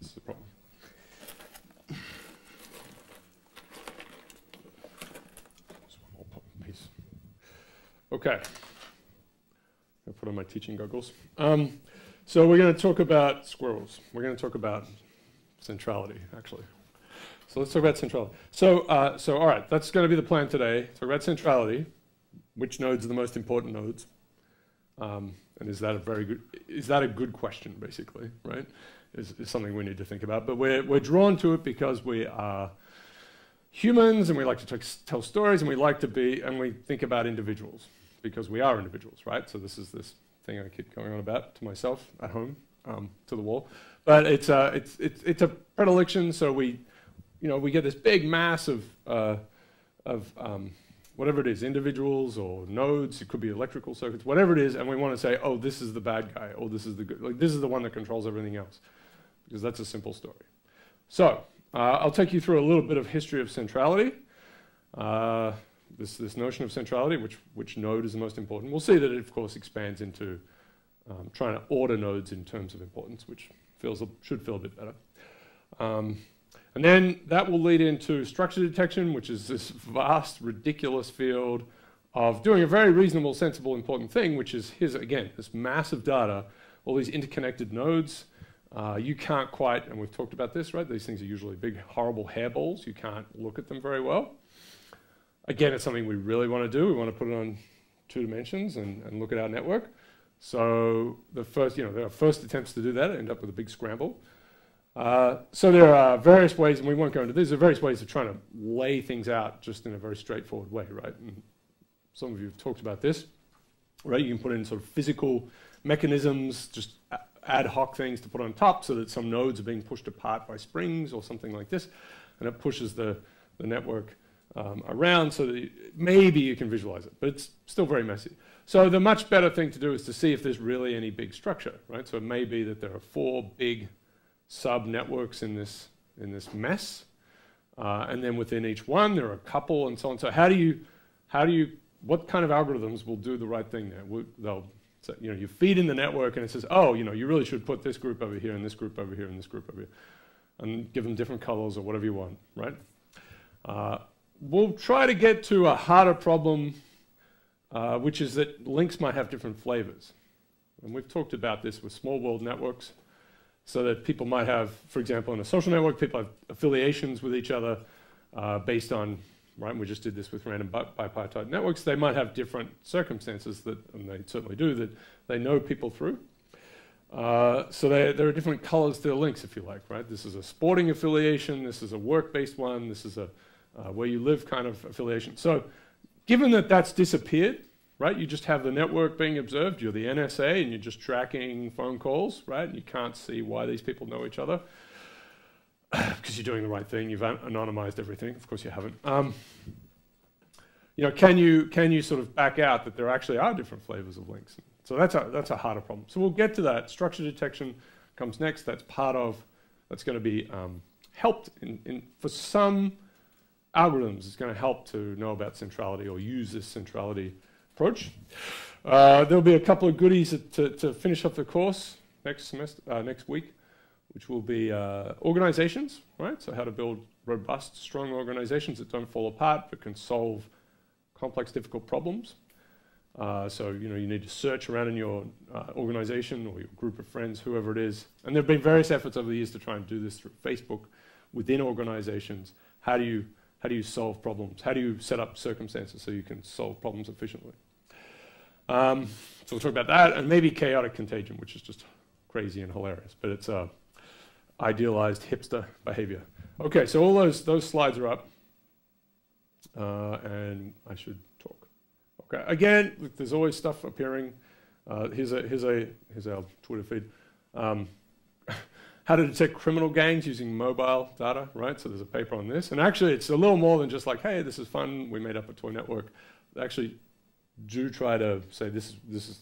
This is a problem. Just one more piece. Okay. I'll put on my teaching goggles. So we're going to talk about squirrels. We're going to talk about centrality, actually. So let's talk about centrality. So all right, that's going to be the plan today. Talk about centrality. Which nodes are the most important nodes? And is that a good question, basically, right? Is something we need to think about. But we're drawn to it because we are humans and we like to tell stories and we think about individuals because we are individuals, right? So this is this thing I keep going on about to myself at home, to the wall. But it's a predilection. So we get this big mass of whatever it is, individuals or nodes, it could be electrical circuits, whatever it is, and we want to say, oh, this is the bad guy, or this is the good, like this is the one that controls everything else, because that's a simple story. So I'll take you through a little bit of history of centrality, this notion of centrality, which node is the most important. We'll see that it, of course, expands into trying to order nodes in terms of importance, which should feel a bit better. And then that will lead into structure detection, which is this vast, ridiculous field of doing a very reasonable, sensible, important thing, which is, here's again, this massive data, all these interconnected nodes. You can't quite, and we've talked about this, right? These things are usually big, horrible hairballs. You can't look at them very well. Again, it's something we really want to do. We want to put it on 2 dimensions and look at our network. So the first, there are first attempts to do that end up with a big scramble. So there are various ways, and we won't go into these, there are various ways of trying to lay things out just in a very straightforward way, right? And some of you have talked about this, right? You can put in sort of physical mechanisms, just ad hoc things to put on top so that some nodes are being pushed apart by springs or something like this, and it pushes the network around so that maybe you can visualize it, but it's still very messy. So the much better thing to do is to see if there's really any big structure, right? So it may be that there are 4 big sub-networks in this mess, and then within each one there are a couple and so on. So what kind of algorithms will do the right thing there? You feed in the network and it says, oh, you really should put this group over here and this group over here and this group over here, and give them different colors or whatever you want, right? We'll try to get to a harder problem, which is that links might have different flavors, and we've talked about this with small world networks. So that people might have, for example, in a social network, people have affiliations with each other based on, right? We just did this with random bipartite networks. They might have different circumstances and they certainly do, that they know people through. So there are different colors to the links, if you like, right? This is a sporting affiliation. This is a work-based one. This is a where you live kind of affiliation. So given that that's disappeared, right? You just have the network being observed. You're the NSA, and you're just tracking phone calls, right? You can't see why these people know each other because you're doing the right thing. You've anonymized everything. Of course, you haven't. Can you sort of back out that there actually are different flavors of links? So that's a harder problem. So we'll get to that. Structure detection comes next. That's going to be helped for some algorithms. It's going to help to know about centrality or use this centrality approach. There'll be a couple of goodies to finish off the course next week, which will be organizations, right? So how to build robust, strong organizations that don't fall apart but can solve complex, difficult problems. So you need to search around in your organization or your group of friends, whoever it is. And there have been various efforts over the years to try and do this through Facebook within organizations. How do you solve problems? How do you set up circumstances so you can solve problems efficiently? So we'll talk about that, and maybe chaotic contagion, which is just crazy and hilarious, but it's idealized hipster behavior. Okay, so all those slides are up, and I should talk. Okay, again, there's always stuff appearing. Here's our Twitter feed. How to detect criminal gangs using mobile data, right? So there's a paper on this, and actually it's a little more than just like, hey, this is fun. We made up a toy network. They actually do try to say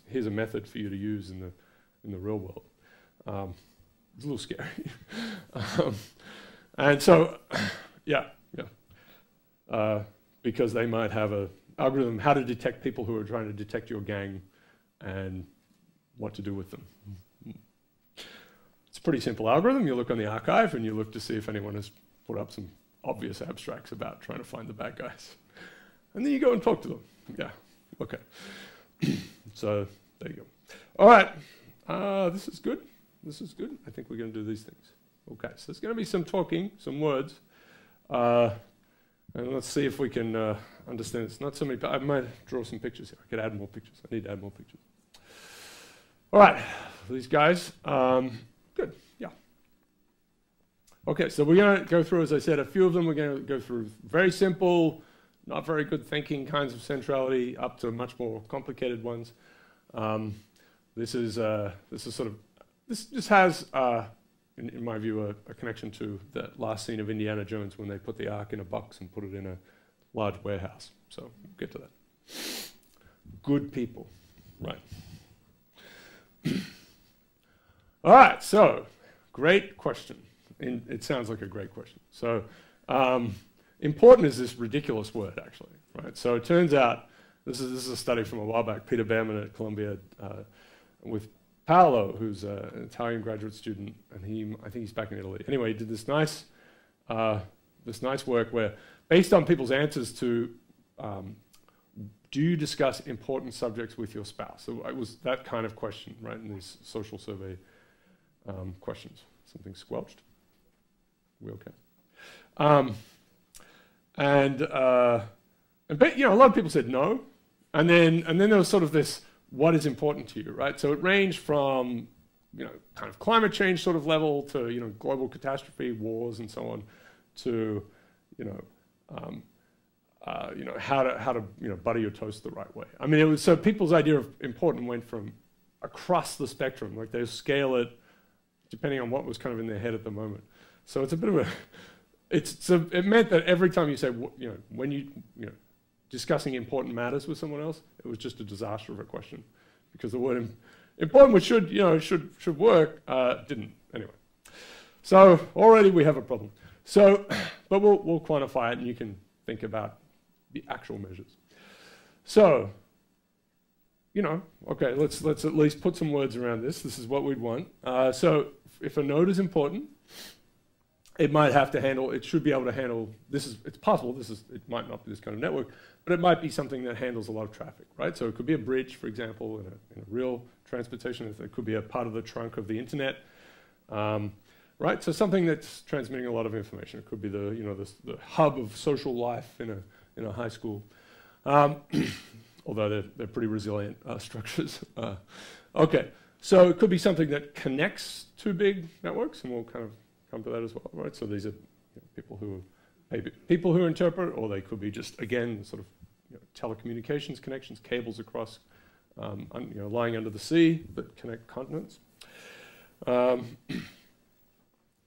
here's a method for you to use in the real world. It's a little scary, and so because they might have an algorithm how to detect people who are trying to detect your gang and what to do with them. It's pretty simple algorithm. You look on the archive and you look to see if anyone has put up some obvious abstracts about trying to find the bad guys. And then you go and talk to them. Yeah, okay. So there you go. All right, this is good. This is good. I think we're going to do these things. Okay, so there's going to be some talking, some words. And let's see if we can understand. It's not so many, I might draw some pictures here. I could add more pictures. I need to add more pictures. All right, these guys. Good, yeah. Okay, so we're going to go through, as I said, a few of them. We're going to go through very simple, not very good thinking kinds of centrality up to much more complicated ones. This is sort of, this just has, in my view, a connection to that last scene of Indiana Jones when they put the Ark in a box and put it in a large warehouse. So we'll get to that. Good people, right. All right, so great question. It sounds like a great question. So important is this ridiculous word, actually, right? So it turns out, this is a study from a while back, Peter Behrman at Columbia with Paolo, who's an Italian graduate student, and I think he's back in Italy. Anyway, he did this nice work where, based on people's answers to, do you discuss important subjects with your spouse? So it was that kind of question, right, in these social survey questions. Something squelched? We okay? But, you know, a lot of people said no, and then there was sort of this, what is important to you, right? So it ranged from, you know, kind of climate change sort of level to, you know, global catastrophe, wars, and so on, to, you know, how to you know, butter your toast the right way. I mean, it was, so people's idea of important went from across the spectrum, like they scale it depending on what was kind of in their head at the moment. So it's a bit of a, it meant that every time you say, you know, when you know, discussing important matters with someone else, it was just a disaster of a question, because the word important, which should, you know, should work, didn't anyway. So already we have a problem. So, but we'll quantify it, and you can think about the actual measures. So, you know, okay, let's at least put some words around this. This is what we'd want. So if a node is important, it might have to handle, it should be able to handle, it's possible, it might not be this kind of network, but it might be something that handles a lot of traffic, right? So it could be a bridge, for example, in a real transportation. It could be a part of the trunk of the internet, right? So something that's transmitting a lot of information. It could be the, you know, the hub of social life in a high school, although they're pretty resilient structures. Okay, so it could be something that connects two big networks, and we'll kind of come to that as well, right? So these are, you know, people who interpret, or they could be just, again, sort of, you know, telecommunications connections, cables across, you know, lying under the sea that connect continents. You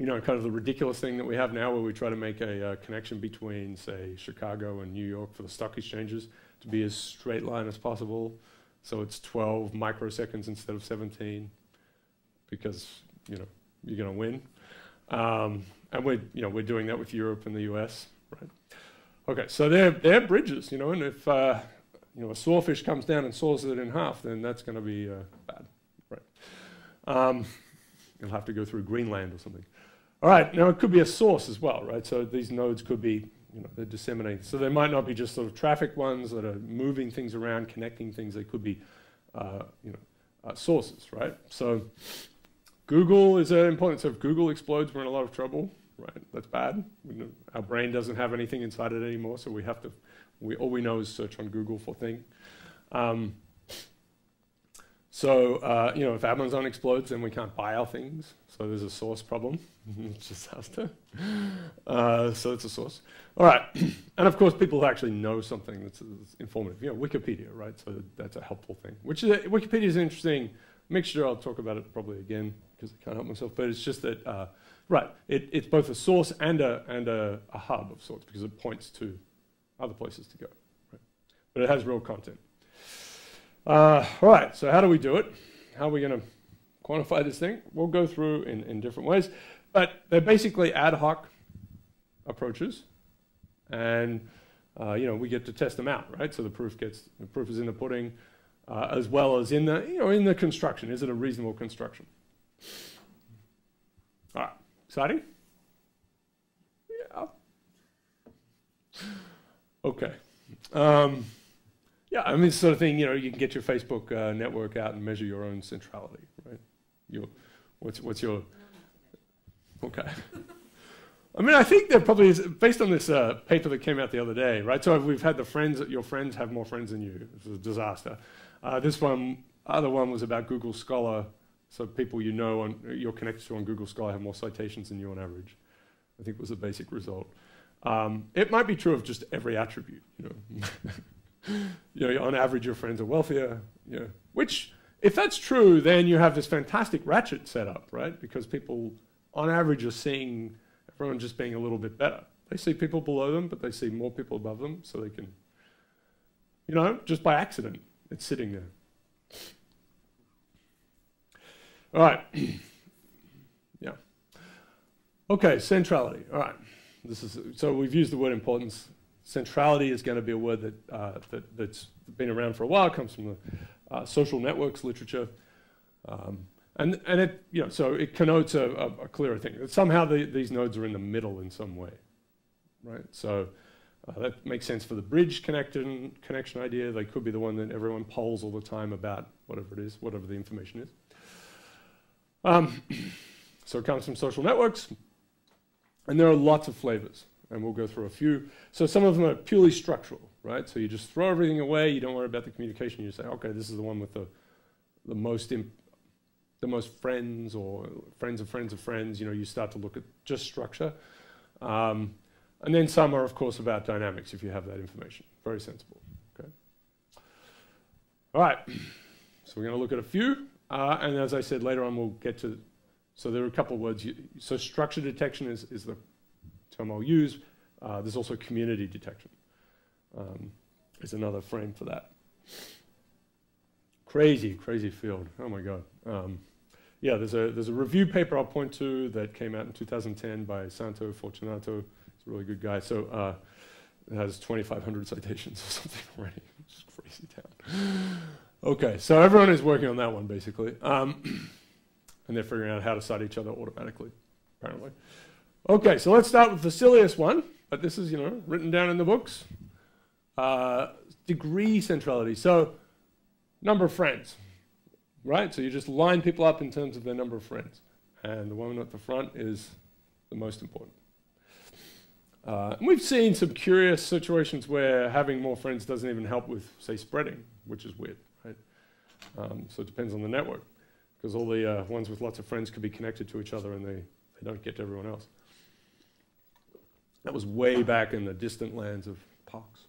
know, kind of the ridiculous thing that we have now, where we try to make a connection between, say, Chicago and New York for the stock exchanges to be as straight line as possible. So it's 12 microseconds instead of 17, because, you know, you're going to win. And we're doing that with Europe and the US, right? Okay, so they're bridges, you know, and if you know, a sawfish comes down and saws it in half, then that's going to be bad, right? You'll have to go through Greenland or something. All right, now it could be a source as well, right? So these nodes could be, you know, they're disseminating. So they might not be just sort of traffic ones that are moving things around, connecting things. They could be, you know, sources, right? So Google is important. So if Google explodes, we're in a lot of trouble, right? That's bad. Our brain doesn't have anything inside it anymore, so we have to, all we know is search on Google for thing. So, you know, if Amazon explodes, then we can't buy our things. So there's a source problem. It's disaster. So it's a source. All right. And of course, people who actually know something that's informative. You know, Wikipedia, right? So that's a helpful thing. Wikipedia is an interesting mixture. I'll talk about it probably again, because I can't help myself. But it's just that, right, it's both a source and a hub of sorts, because it points to other places to go. Right? But it has real content. All right, so how do we do it? How are we going to quantify this thing? We'll go through in different ways, but they're basically ad hoc approaches, and you know, we get to test them out, right? So the proof is in the pudding, as well as in the, you know, in the construction. Is it a reasonable construction? Exciting? Yeah. Okay. Yeah, I mean, it's the sort of thing, you know, you can get your Facebook network out and measure your own centrality, right? What's your... Okay. I mean, I think there probably is, based on this paper that came out the other day, right? So we've had your friends have more friends than you. This is a disaster. This other one was about Google Scholar. So people you know you're connected to on Google Scholar have more citations than you on average. I think was the basic result. It might be true of just every attribute, you know. You know, on average, your friends are wealthier, you know, which, if that's true, then you have this fantastic ratchet set up, right? Because people, on average, are seeing everyone just being a little bit better. They see people below them, but they see more people above them, so they can, you know, just by accident, it's sitting there. All right. Yeah. Okay, centrality. All right. So we've used the word importance. Centrality is going to be a word that's been around for a while. It comes from the social networks literature, and it, you know, so it connotes a clearer thing. Somehow these nodes are in the middle in some way, right? So that makes sense for the bridge connection idea. They could be the one that everyone polls all the time about whatever it is, whatever the information is. So it comes from social networks, and there are lots of flavors. And we'll go through a few. So some of them are purely structural, right? So you just throw everything away. You don't worry about the communication. You say, okay, this is the one with the most friends or friends of friends of friends. You know, you start to look at just structure. And then some are, of course, about dynamics if you have that information. Very sensible. Okay. All right. So we're going to look at a few. And as I said, later on we'll get to, so there are a couple of words. So structure detection is the term I'll use. There's also community detection. Is another frame for that. Crazy, crazy field. Oh my God. Yeah, there's a review paper I'll point to that came out in 2010 by Santo Fortunato. He's a really good guy. So it has 2,500 citations or something already. It's crazy town. Okay, so everyone is working on that one basically, and they're figuring out how to cite each other automatically, apparently. Okay, so let's start with the silliest one, but this is, you know, written down in the books. Degree centrality. So number of friends, right? So you just line people up in terms of their number of friends. And the one at the front is the most important. And we've seen some curious situations where having more friends doesn't even help with, say, spreading, which is weird, right? So it depends on the network, because all the ones with lots of friends could be connected to each other and they don't get to everyone else. That was way back in the distant lands of Parks.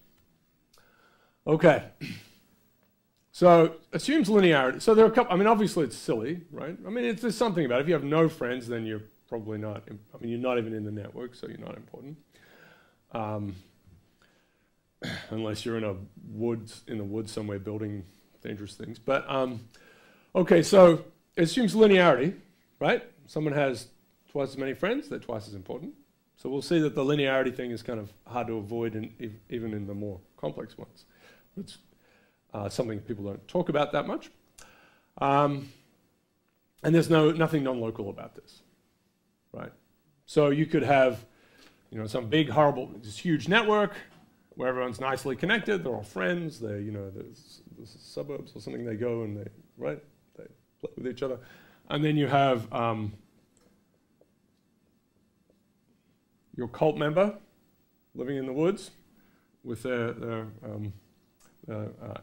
Okay. So assumes linearity. So there are a couple, I mean, obviously it's silly, right? I mean, there's something about it. If you have no friends, then you're probably not, I mean, you're not even in the network, so you're not important. Unless you're in the woods somewhere building dangerous things. But, okay, so it assumes linearity, right? Someone has twice as many friends, they're twice as important. So we'll see that the linearity thing is kind of hard to avoid even in the more complex ones. It's something people don't talk about that much. And there's nothing non-local about this, right? So you could have, you know, some big, horrible, this huge network where everyone's nicely connected, they're all friends, they, you know, there's suburbs or something, they go and they play with each other. And then you have your cult member living in the woods with their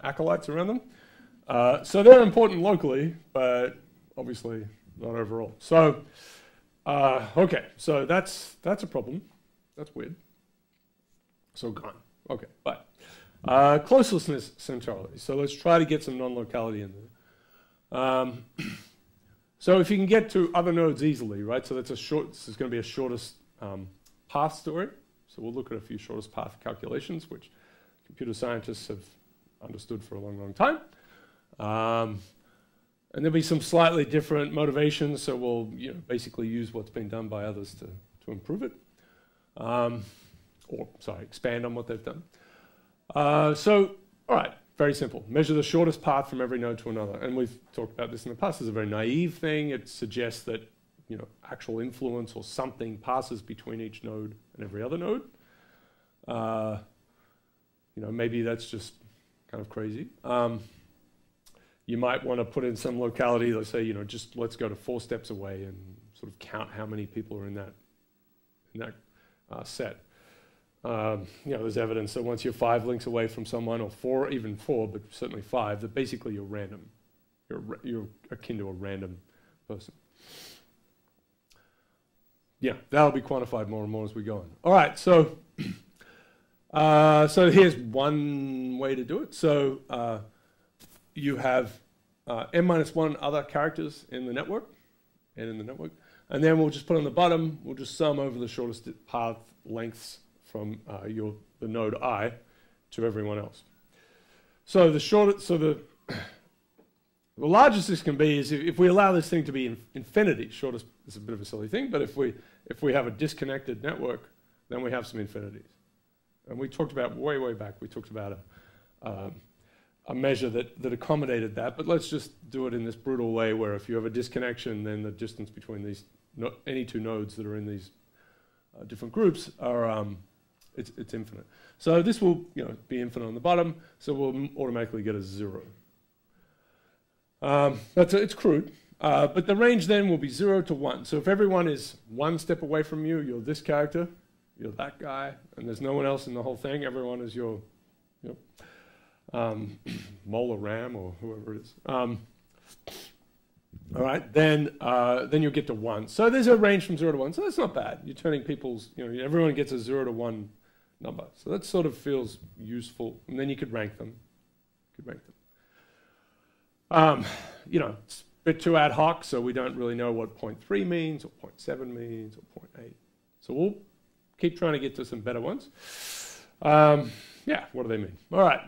acolytes around them. So they're important locally, but obviously not overall. So, okay, so that's a problem. That's weird. So gone. Okay, but closeness centrality. So let's try to get some non-locality in there. So if you can get to other nodes easily, right? So this is going to be a shortest path story. So we'll look at a few shortest path calculations, which computer scientists have understood for a long, long time. And there'll be some slightly different motivations, so we'll, you know, basically use what's been done by others to improve it. Expand on what they've done. So, all right, very simple. Measure the shortest path from every node to another. And we've talked about this in the past. It's a very naive thing. It suggests that actual influence or something passes between each node and every other node. Maybe that's just kind of crazy. You might want to put in some locality, let's say, just let's go to 4 steps away and sort of count how many people are in that set. There's evidence that once you're 5 links away from someone, or 4, even 4, but certainly 5, that basically you're random. You're akin to a random person. Yeah, that'll be quantified more and more as we go on. All right, so here's one way to do it. So you have n-1 other characters in the network, and then we'll just put on the bottom, we'll just sum over the shortest path lengths from the node I to everyone else. So the largest this can be is if we allow this thing to be infinity. Shortest is a bit of a silly thing, but if we have a disconnected network, then we have some infinities. And we talked about way back. We talked about a measure that accommodated that. But let's just do it in this brutal way, where if you have a disconnection, then the distance between any 2 nodes that are in these different groups are it's infinite. So this will be infinite on the bottom. So we'll automatically get a 0. It's crude, but the range then will be 0 to 1. So if everyone is 1 step away from you, you're this character, you're that guy, and there's no one else in the whole thing. Everyone is your mole or ram or whoever it is. All right, then you'll get to 1. So there's a range from 0 to 1. So that's not bad. You're turning people's, everyone gets a 0 to 1 number. So that sort of feels useful. And then you could rank them. It's a bit too ad hoc, so we don't really know what 0.3 means, or 0.7 means, or 0.8. So we'll keep trying to get to some better ones. Yeah, what do they mean? All right.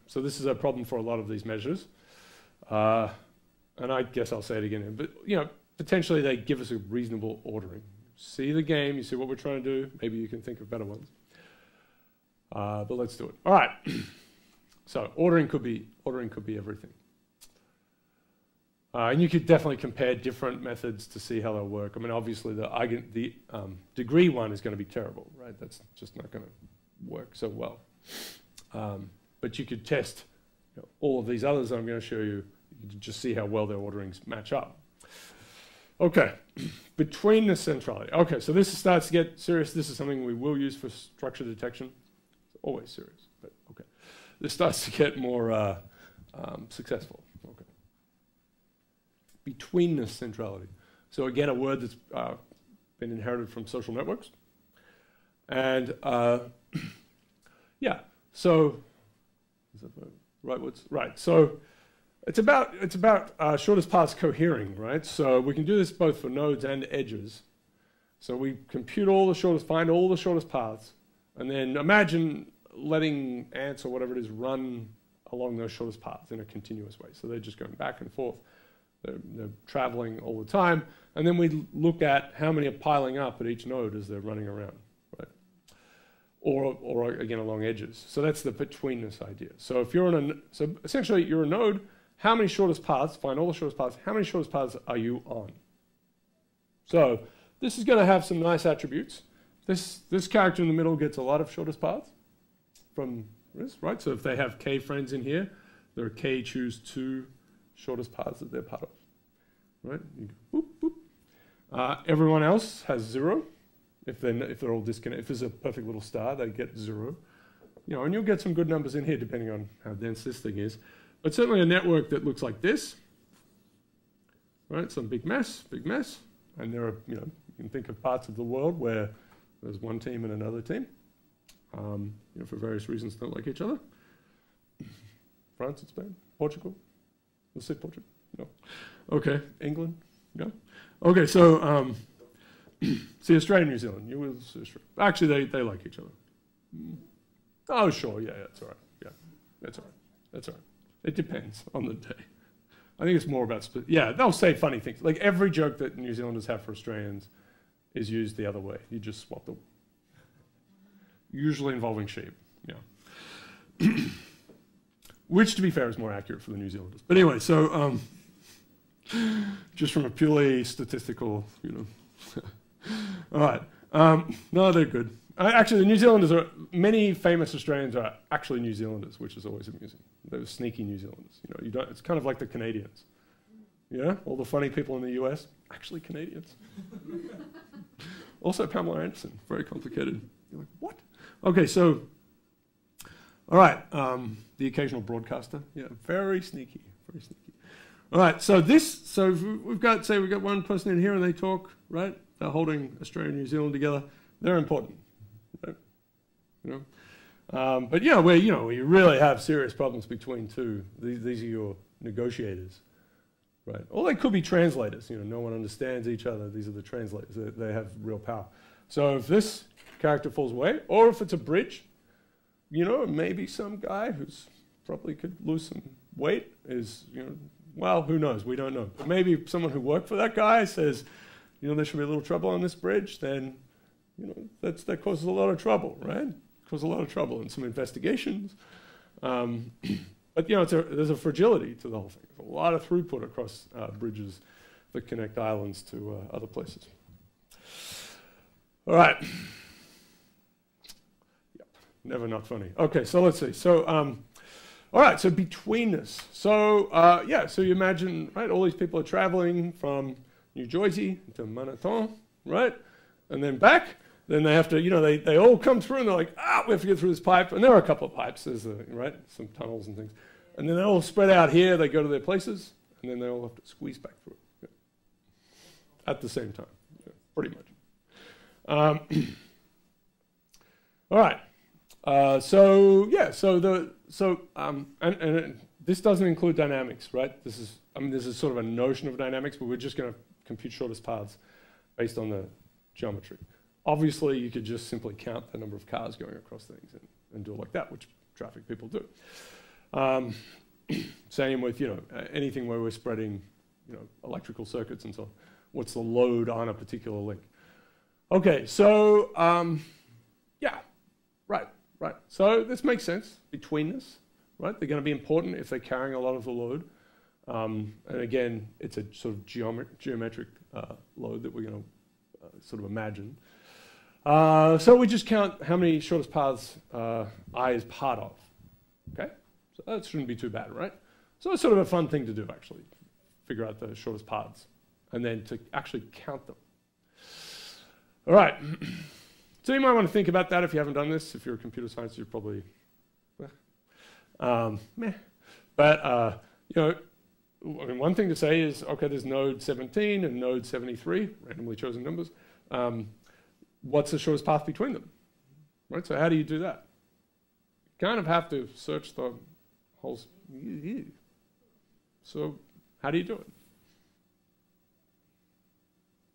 So this is a problem for a lot of these measures. And I guess I'll say it again. But, potentially they give us a reasonable ordering. See the game, you see what we're trying to do. Maybe you can think of better ones. But let's do it. All right. So ordering could be everything. And you could definitely compare different methods to see how they'll work. I mean, obviously the degree one is going to be terrible, right? That's just not going to work so well. But you could test all of these others I'm going to show you. You can just see how well their orderings match up. Okay, betweenness centrality. Okay, so this starts to get serious. This is something we will use for structure detection. It's always serious, but okay. This starts to get more successful. Okay. Betweenness centrality. So again, a word that's been inherited from social networks. And yeah, so is that the right words? Right. So it's about shortest paths cohering, right? So we can do this both for nodes and edges. So we compute find all the shortest paths, and then imagine letting ants or whatever it is run along those shortest paths in a continuous way. So they're just going back and forth. They're traveling all the time. And then we look at how many are piling up at each node as they're running around, right? Or again, along edges. So that's the betweenness idea. So if you're so essentially you're a node, how many shortest paths, find all the shortest paths, how many shortest paths are you on? So this is going to have some nice attributes. This character in the middle gets a lot of shortest paths from this, right? So if they have k friends in here, there are k choose 2 shortest paths that they're part of, right? You go, boop, boop. Everyone else has 0. If they're all disconnected, if there's a perfect little star, they get 0. And you'll get some good numbers in here depending on how dense this thing is. But certainly a network that looks like this, right? Some big mess, and there are, you can think of parts of the world where there's one team and another team, for various reasons don't like each other. France and Spain, Portugal. Let's say Portugal. No. Okay. England. No. Okay. So see, Australia and New Zealand. You will see Australia. Actually, they like each other. Oh, sure. Yeah, that's all right. Yeah, that's all right. That's all right. It depends on the day. I think it's more about yeah. They'll say funny things. Like every joke that New Zealanders have for Australians is used the other way. You just swap them. Usually involving sheep. Yeah. Which, to be fair, is more accurate for the New Zealanders. But anyway, so Just from a purely statistical, you know. All right. No, they're good. Actually, the New Zealanders are, many famous Australians are actually New Zealanders, which is always amusing. They're sneaky New Zealanders. You know, you don't, it's kind of like the Canadians. Yeah, all the funny people in the US, actually Canadians. Also Pamela Anderson, very complicated. You're like, what? Okay, so, all right, the occasional broadcaster. Yeah, very sneaky, very sneaky. All right, so we've got, say we've got one person in here and they talk, right? They're holding Australia and New Zealand together. They're important, right? You know? But yeah, where, you know, you really have serious problems between two, these are your negotiators, right? Or they could be translators, you know, no one understands each other. These are the translators, they have real power. So if this character falls away, or if it's a bridge, you know, maybe some guy who's probably could lose some weight is, you know, well, who knows? We don't know. But maybe someone who worked for that guy says, you know, there should be a little trouble on this bridge, then, you know, that causes a lot of trouble, right? Causes a lot of trouble and some investigations. But, you know, there's a fragility to the whole thing. There's a lot of throughput across bridges that connect islands to other places. All right. Yep. Never not funny. Okay, so let's see. So, all right, so betweenness. So, yeah, so you imagine, right, all these people are traveling from New Jersey to Manhattan, right? And then back. Then they have to, you know, they all come through and they're like, we have to get through this pipe. And there are a couple of pipes, there's right? Some tunnels and things. And then they all spread out here, they go to their places, and then they all have to squeeze back through. Yeah. At the same time, yeah, pretty much. All right. So yeah, and this doesn't include dynamics, right? This is sort of a notion of dynamics, but we're just going to compute shortest paths based on the geometry. Obviously, you could just simply count the number of cars going across things and do it like that, which traffic people do. Same with, you know, anything where we're spreading, you know, electrical circuits and so on. What's the load on a particular link? Okay, so yeah, right. So this makes sense. Betweenness, right? They're going to be important if they're carrying a lot of the load. And again, it's a sort of geometric load that we're going to sort of imagine. So we just count how many shortest paths I is part of. Okay, so that shouldn't be too bad, right? So it's sort of a fun thing to do, actually, figure out the shortest paths, and then to actually count them. All right. So you might want to think about that if you haven't done this. If you're a computer science, you're probably meh. But you know, I mean, one thing to say is, okay, there's node 17 and node 73, randomly chosen numbers. What's the shortest path between them? Right. So how do you do that? You kind of have to search the whole. So how do you do it?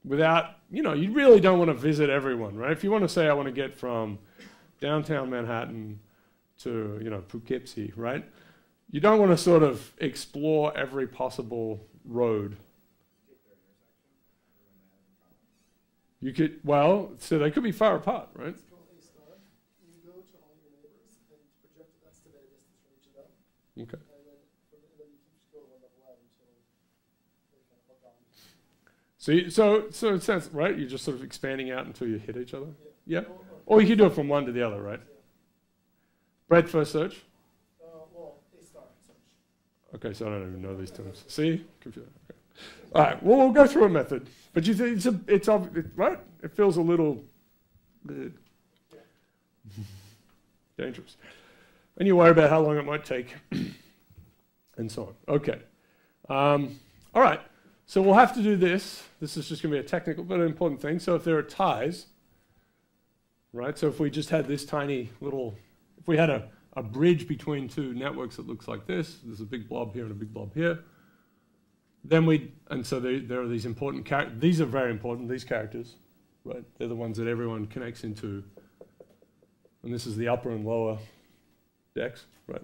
Without, you know, you really don't want to visit everyone, right? If you want to say, I want to get from downtown Manhattan to, you know, Poughkeepsie, right? You don't want to sort of explore every possible road. You could, well, so they could be far apart, right? You go to all your neighbors and project an estimated distance from each of them. Okay. And then you keep just going one level out until they kind of hook on. So it sounds, right? You're just sort of expanding out until you hit each other? Yeah. Or you can do it from one to the other, right? Yeah. Breadth first search? Well, A star search. Okay, so I don't even know these terms. See? Computer. Okay. All right, well, we'll go through a method. But you think it's right? It feels a little dangerous. And you worry about how long it might take and so on. Okay. All right. So we'll have to do this. This is just going to be a technical but an important thing. So if there are ties, right? So if we just had this tiny little, if we had a bridge between two networks that looks like this, there's a big blob here and a big blob here, then and so there are these important characters. These are very important, these characters, right? They're the ones that everyone connects into. And this is the upper and lower decks, right?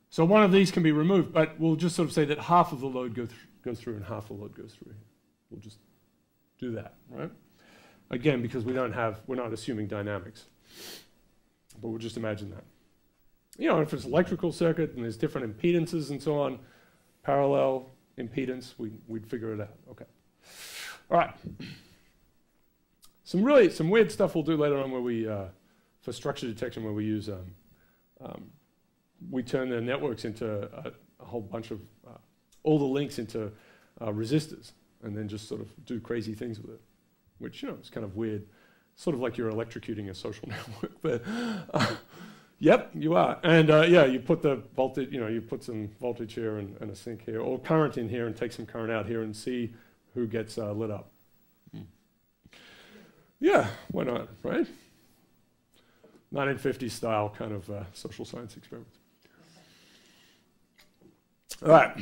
So one of these can be removed, but we'll just sort of say that half of the load goes through and half the load goes through. We'll just do that, right? Again, because we're not assuming dynamics, but we'll just imagine that. You know, if it's an electrical circuit and there's different impedances and so on, parallel, impedance, we'd figure it out. Okay. All right. Some weird stuff we'll do later on where we, for structure detection, where we use, we turn the networks into a whole bunch of, all the links into resistors, and then just sort of do crazy things with it, which, you know, is kind of weird. Sort of like you're electrocuting a social network, but yep, you are. And yeah, you put the voltage, you know, you put some voltage here and a sink here, or current in here and take some current out here and see who gets lit up. Yeah, why not, right? 1950s style kind of social science experiment. All right,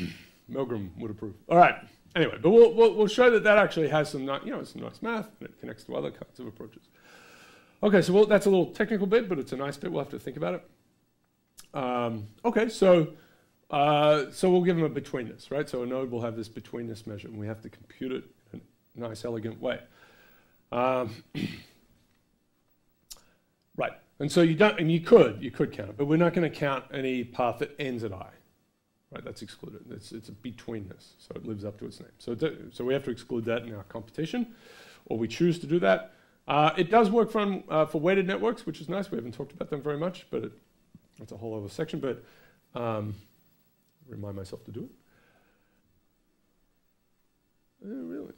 Milgram would approve. All right, anyway, but we'll show that actually has some, you know, some nice math, and it connects to other kinds of approaches. Okay, so that's a little technical bit, but it's a nice bit. We'll have to think about it. Okay, so we'll give them a betweenness, right? So a node will have this betweenness measure, and we have to compute it in a nice, elegant way. Right, and so you could count it, but we're not going to count any path that ends at I. Right, that's excluded. It's a betweenness, so it lives up to its name. So we have to exclude that in our computation, or we choose to do that. It does work for weighted networks, which is nice. We haven't talked about them very much, but it's a whole other section. But remind myself to do it. Really,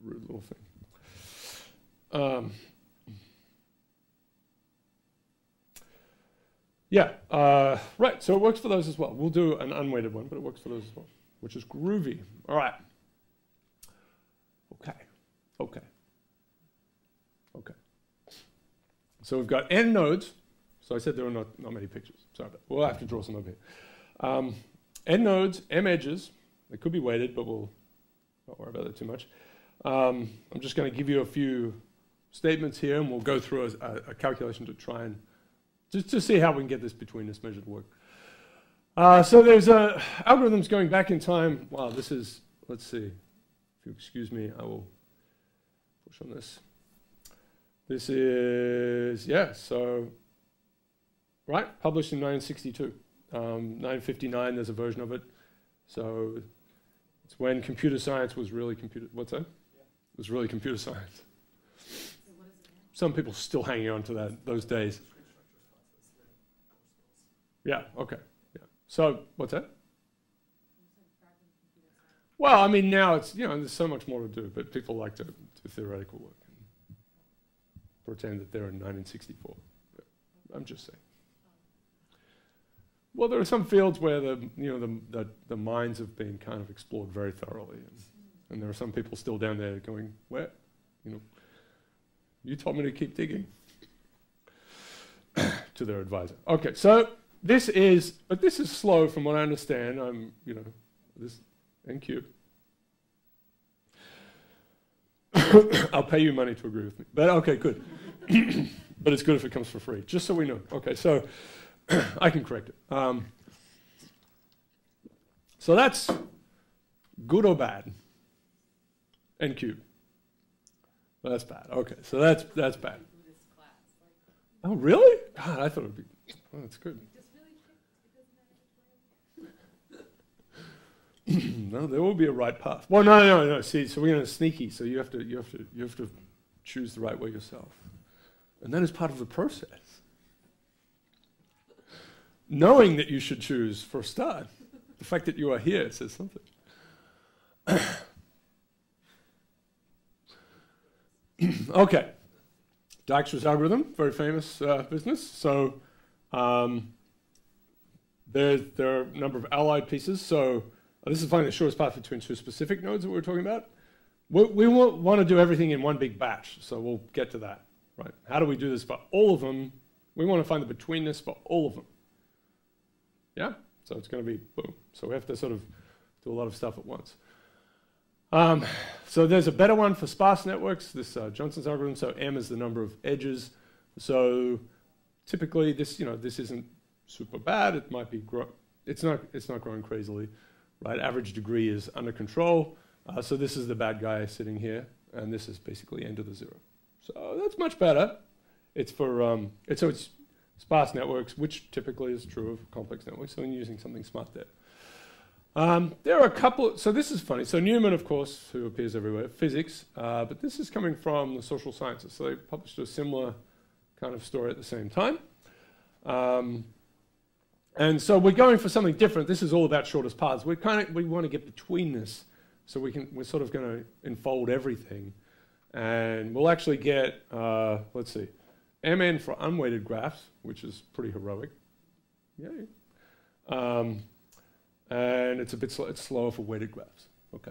rude little thing. Yeah, right, so it works for those as well. We'll do an unweighted one, but it works for those as well, which is groovy. All right. Okay. So we've got n nodes. So I said there are not many pictures. Sorry, but we'll have to draw some over here. N nodes, m edges. They could be weighted, but we'll not worry about that too much. I'm just going to give you a few statements here, and we'll go through a calculation to try and just to see how we can get this betweenness measure to work. So there's algorithms going back in time. Wow, this is, let's see. If you excuse me, I will push on this. This is, yeah, so, right, published in 1962. 1959, there's a version of it. So it's when computer science was really what's that? Yeah. It was really computer science. So what is it now? Some people still hanging on to those days. Yeah, okay. Yeah. So, what's that? Well, I mean, now it's, you know, there's so much more to do, but people like to do theoretical work and pretend that they're in 1964. But I'm just saying. Well, there are some fields where the minds have been kind of explored very thoroughly, and there are some people still down there going, where? You know, you told me to keep digging. To their advisor. Okay, so this is slow from what I understand. You know, this n cube. I'll pay you money to agree with me. But okay, good. But it's good if it comes for free, just so we know. Okay, so I can correct it. So that's good or bad? N cube. Well, that's bad. Okay, so that's bad. Oh, really? God, I thought it would be. Oh, that's good. No, there will be a right path. Well, no. See, so we're going to sneaky. So you have to choose the right way yourself, and that is part of the process. Knowing that you should choose for a start, the fact that you are here says something. Okay, Dijkstra's algorithm, very famous business. So there are a number of allied pieces. So this is finding the shortest path between two specific nodes that we're talking about. We want to do everything in one big batch, so we'll get to that. Right? How do we do this for all of them? We want to find the betweenness for all of them. Yeah? So it's going to be boom. So we have to sort of do a lot of stuff at once. So there's a better one for sparse networks, this Johnson's algorithm. So M is the number of edges. So typically this isn't super bad. It might be it's not growing crazily, right? Average degree is under control. So this is the bad guy sitting here, and this is basically n to the 0. So that's much better. It's for it's sparse networks, which typically is true of complex networks. So I'm using something smart there. There are a couple, so this is funny. So Newman, of course, who appears everywhere, physics, but this is coming from the social sciences. So they published a similar kind of story at the same time. And so we're going for something different. This is all about shortest paths. We want to get betweenness, so we're sort of going to enfold everything. And we'll actually get, let's see, MN for unweighted graphs, which is pretty heroic. Yay. And it's a bit it's slower for weighted graphs. Okay.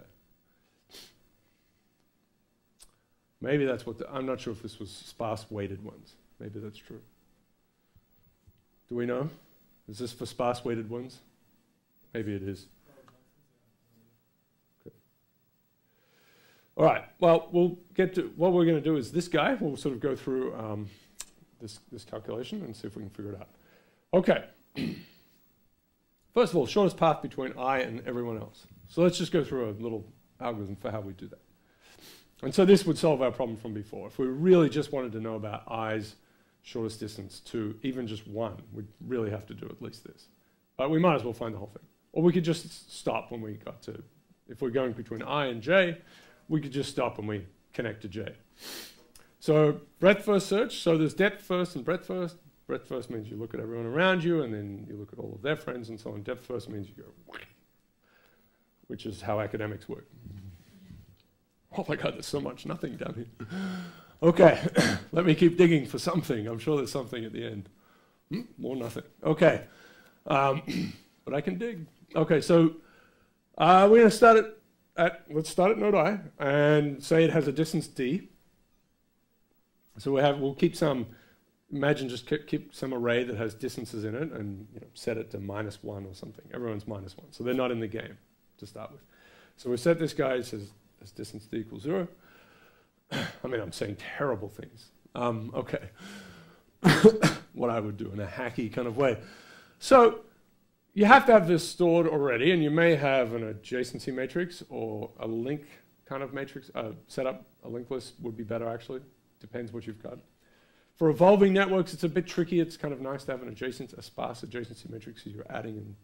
Maybe that's what I'm not sure if this was sparse weighted ones. Maybe that's true. Do we know? Is this for sparse weighted ones? Maybe it is. Okay. All right. Well, we'll get to what we're going to do is this guy. We'll sort of go through this calculation and see if we can figure it out. Okay. First of all, shortest path between I and everyone else. So let's just go through a little algorithm for how we do that. And so this would solve our problem from before. If we really just wanted to know about I's shortest distance to even just one, we'd really have to do at least this. But we might as well find the whole thing. Or we could just stop when we got to, if we're going between I and J, we could just stop when we connect to J. So breadth first search, so there's depth first and breadth first. Breadth first means you look at everyone around you, and then you look at all of their friends and so on. Depth first means you go, which is how academics work. Oh my God, there's so much nothing down here. Okay, let me keep digging for something. I'm sure there's something at the end. More nothing. Okay, but I can dig. Okay, so we're going to start let's start at node I and say it has a distance d. So we'll keep some. Imagine just keep some array that has distances in it and set it to -1 or something. Everyone's -1, so they're not in the game to start with. So we set this guy, it says distance d equals 0. I mean, I'm saying terrible things. Okay. What I would do in a hacky kind of way. So you have to have this stored already, and you may have an adjacency matrix or a link kind of matrix. Set up a linked list would be better, actually. Depends what you've got. For evolving networks, it's a bit tricky. It's kind of nice to have a sparse adjacency matrix because you're adding and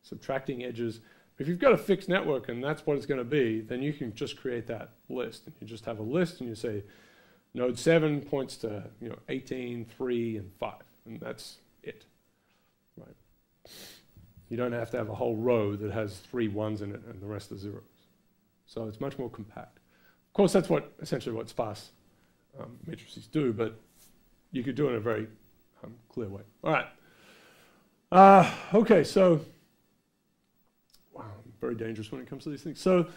subtracting edges. If you've got a fixed network and that's what it's going to be, then you can just create that list. And you just have a list and you say, node 7 points to 18, 3, and 5. And that's it. Right? You don't have to have a whole row that has 3 ones in it and the rest are zeros. So it's much more compact. Of course, that's essentially what sparse matrices do, but you could do it in a very clear way. All right. Okay, so, wow, I'm very dangerous when it comes to these things. So,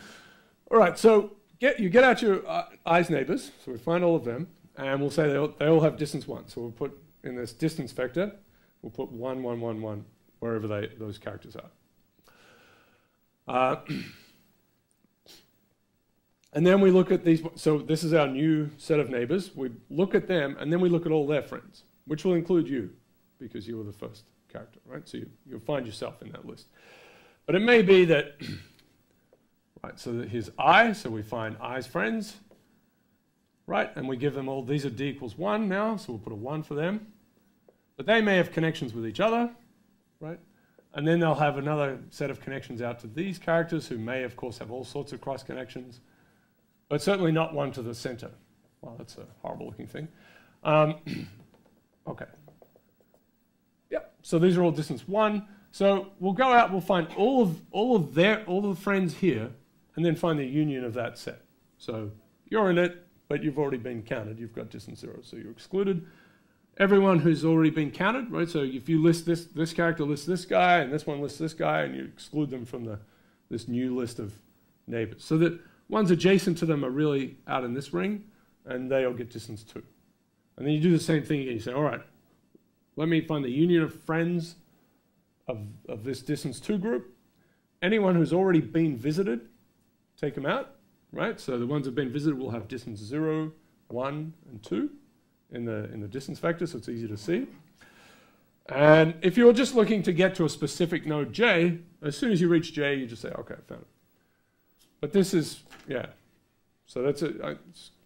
all right, so you get out your I's neighbors, so we find all of them, and we'll say they all have distance 1. So we'll put in this distance vector, we'll put 1, 1, 1, 1, wherever those characters are. And then we look at these, so this is our new set of neighbors. We look at them, and then we look at all their friends, which will include you, because you were the first character, right? So you'll find yourself in that list. But it may be that, right, so here's I, so we find I's friends, right? And we give them all, these are d equals 1 now, so we'll put a 1 for them. But they may have connections with each other, right? And then they'll have another set of connections out to these characters who may, of course, have all sorts of cross connections. But certainly not one to the center. Well, that's a horrible looking thing. Okay. Yep. So these are all distance 1. So we'll go out, we'll find all of the friends here, and then find the union of that set. So you're in it, but you've already been counted. You've got distance 0, so you're excluded. Everyone who's already been counted, right? So if you list this character lists this guy, and this one lists this guy, and you exclude them from this new list of neighbors. So that ones adjacent to them are really out in this ring, and they all get distance 2. And then you do the same thing again. You say, all right, let me find the union of friends of this distance 2 group. Anyone who's already been visited, take them out, right? So the ones that have been visited will have distance 0, 1, and 2 in the distance vector, so it's easy to see. And if you're just looking to get to a specific node J, as soon as you reach J, you just say, okay, I found it. But this is, yeah. So that's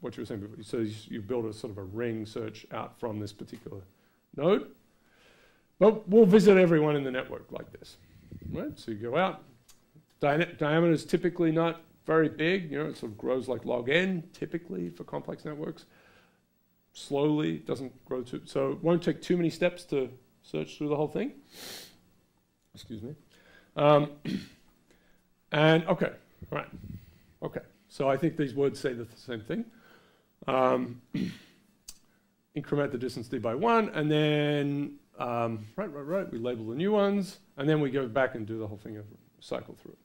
what you were saying before. So you build a sort of a ring search out from this particular node. But we'll visit everyone in the network like this, right? So you go out, Diameter is typically not very big. You know, it sort of grows like log n, typically for complex networks. Slowly, doesn't grow too, so it won't take too many steps to search through the whole thing. Excuse me. And okay, right, okay. So I think these words say the same thing. Increment the distance d by 1, and then, right, we label the new ones, and then we go back and do the whole thing, cycle through it.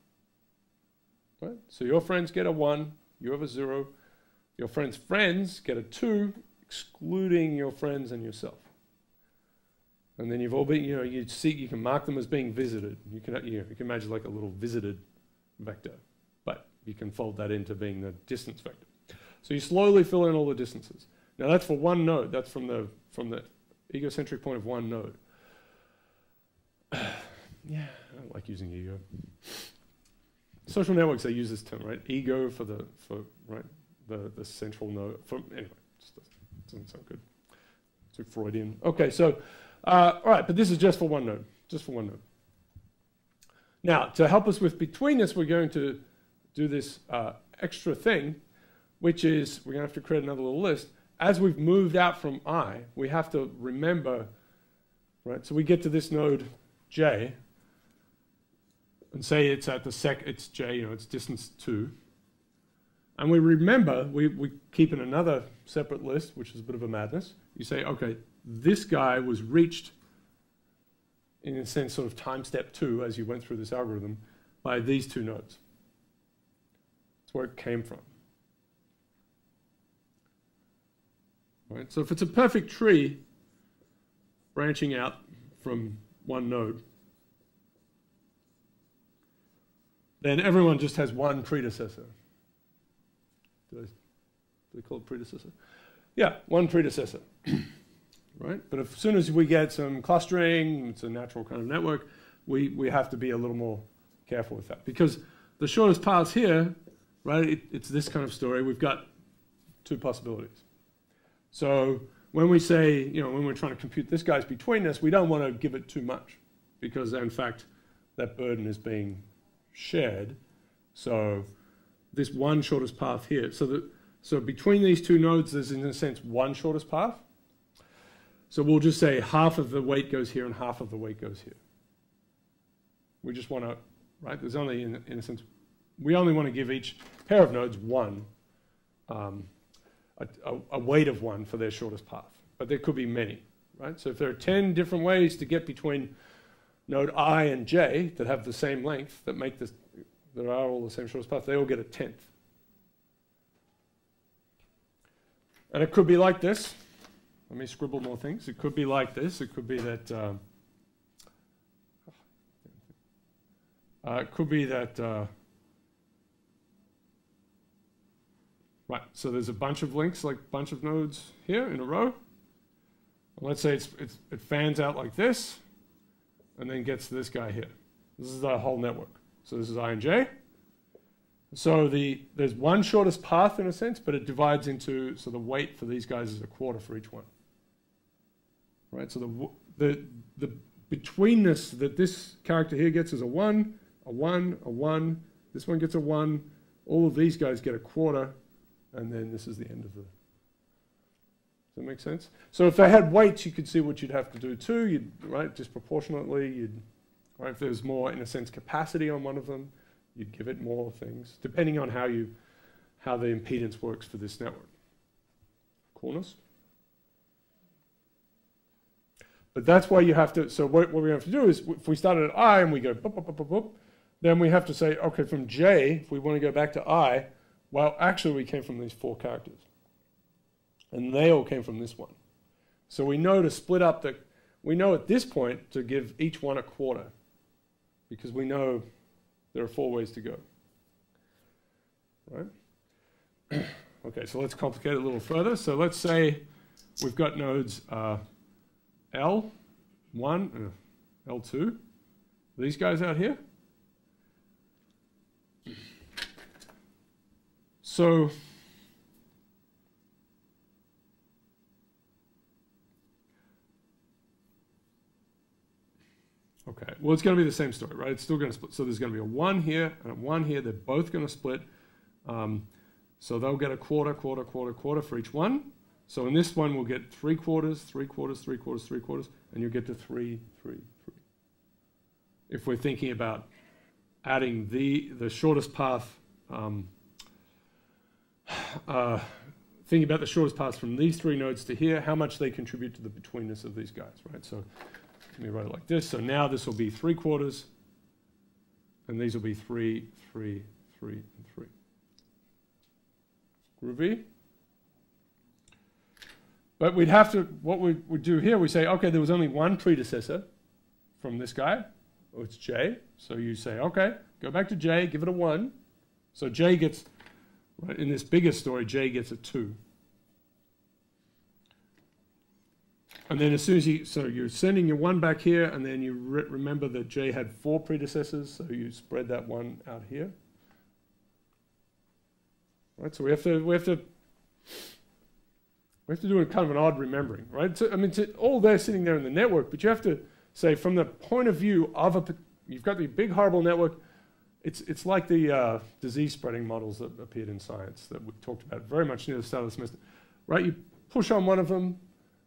Right? So your friends get a 1, you have a 0, your friends' friends get a 2, excluding your friends and yourself. And then you've all been, you know, you can mark them as being visited. You can imagine like a little visited vector, but you can fold that into being the distance vector. So you slowly fill in all the distances. Now that's for one node. That's from the egocentric point of one node. Yeah, I don't like using ego. Social networks, they use this term, right? Ego for the central node. Anyway, it doesn't sound good. It's too Freudian. Okay, so all right, but this is just for one node. Just for one node. Now, to help us with betweenness, we're going to do this extra thing, which is we're going to have to create another little list. As we've moved out from I, we have to remember, right? So we get to this node J, and say it's at the it's J, you know, it's distance 2. And we remember, we keep in another separate list, which is a bit of a madness. You say, okay, this guy was reached, in a sense, sort of time step 2, as you went through this algorithm, by these two nodes. That's where it came from. Right? So if it's a perfect tree branching out from one node, then everyone just has one predecessor. Do they call it predecessor? Yeah, one predecessor. Right? But as soon as we get some clustering, it's a natural kind of network, we have to be a little more careful with that. Because the shortest paths here, right, it's this kind of story. We've got two possibilities. So when we say, you know, when we're trying to compute this guy's betweenness, we don't want to give it too much, because in fact that burden is being shared. So this one shortest path here, so between these two nodes there's in a sense one shortest path. So we'll just say half of the weight goes here and half of the weight goes here. We just want to, right, there's only in a sense, we only want to give each pair of nodes one, a weight of one for their shortest path. But there could be many, right? So if there are 10 different ways to get between node I and J that have the same length, that make this, that are all the same shortest path, they all get a 10th. And it could be like this. Let me scribble more things. It could be like this. It could be that, right, so there's a bunch of links, like a bunch of nodes here in a row. And let's say it fans out like this, and then gets to this guy here. This is the whole network. So this is I and J. So there's one shortest path in a sense, but it divides into, so the weight for these guys is a quarter for each one. Right, so the betweenness that this character here gets is a 1, a 1, a 1. This one gets a 1. All of these guys get a quarter, and then this is the end of the. Does that make sense? So if they had weights, you could see what you'd have to do too. You'd, right, disproportionately. Right, if there was more, in a sense, capacity on one of them, you'd give it more things, depending on how the impedance works for this network. Coolness. But that's why you have to, so what we have to do is, if we started at I and we go boop, boop, boop, boop, boop, then we have to say, okay, from J, if we want to go back to I, well, actually we came from these 4 characters. And they all came from this one. So we know to split up we know at this point to give each one a quarter, because we know there are 4 ways to go. Right? Okay, so let's complicate it a little further. So let's say we've got nodes L1, L2, these guys out here. So Okay, well, it's going to be the same story, right? It's still going to split. So there's going to be a 1 here and a 1 here. They're both going to split. So they'll get a quarter, quarter, quarter, quarter for each one. So in this one, we'll get 3 quarters, 3 quarters, 3 quarters, 3 quarters, and you'll get to 3, 3, 3. If we're thinking about adding the shortest path, thinking about the shortest paths from these 3 nodes to here, how much they contribute to the betweenness of these guys, right? So let me write it like this. So now this will be 3 quarters, and these will be 3, 3, 3, and 3. Groovy? But we'd have to, what we would do here, we say, okay, there was only one predecessor from this guy. Oh, it's J. So you say, okay, go back to J, give it a 1. So J gets, right, in this bigger story, J gets a 2. And then as soon as you, so you're sending your 1 back here, and then you remember that J had 4 predecessors, so you spread that 1 out here. Right, so we have to do a kind of an odd remembering, right? So, I mean, it's all there sitting there in the network, but you have to say from the point of view of you've got the big horrible network. It's like the disease spreading models that appeared in Science that we talked about very much near the start of the semester, right? You push on one of them,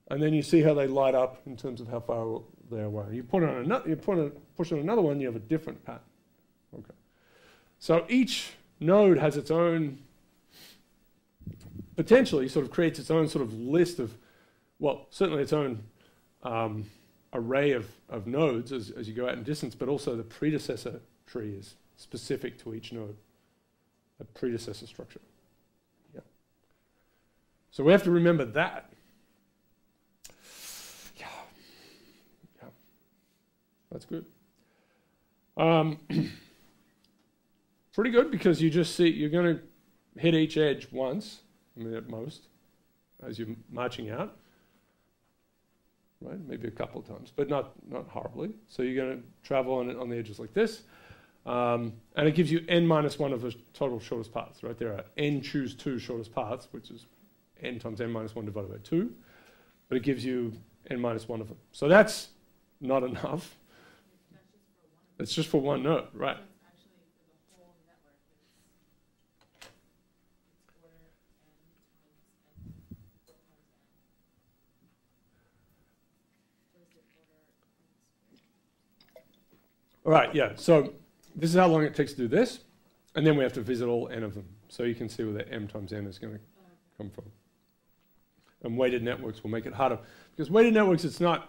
and then you see how they light up in terms of how far they're away. You put on another, push on another one, you have a different pattern. Okay. So each node has its own, potentially sort of creates its own sort of list of, well, certainly its own array of nodes as you go out in distance, but also the predecessor tree is specific to each node, a predecessor structure. Yeah. So we have to remember that. Yeah. Yeah. That's good. Pretty good because you just see, you're going to hit each edge once, I mean at most, as you're marching out. Right, maybe a couple of times, but not horribly. So you're going to travel on the edges like this. And it gives you n minus 1 of the total shortest paths, right? There are n choose 2 shortest paths, which is n times n minus 1 divided by 2. But it gives you n minus 1 of them. So that's not enough. It's just for one node, right? All right, yeah, so this is how long it takes to do this, and then we have to visit all n of them. So you can see where the m times n is going to come from. And weighted networks will make it harder. Because weighted networks, it's not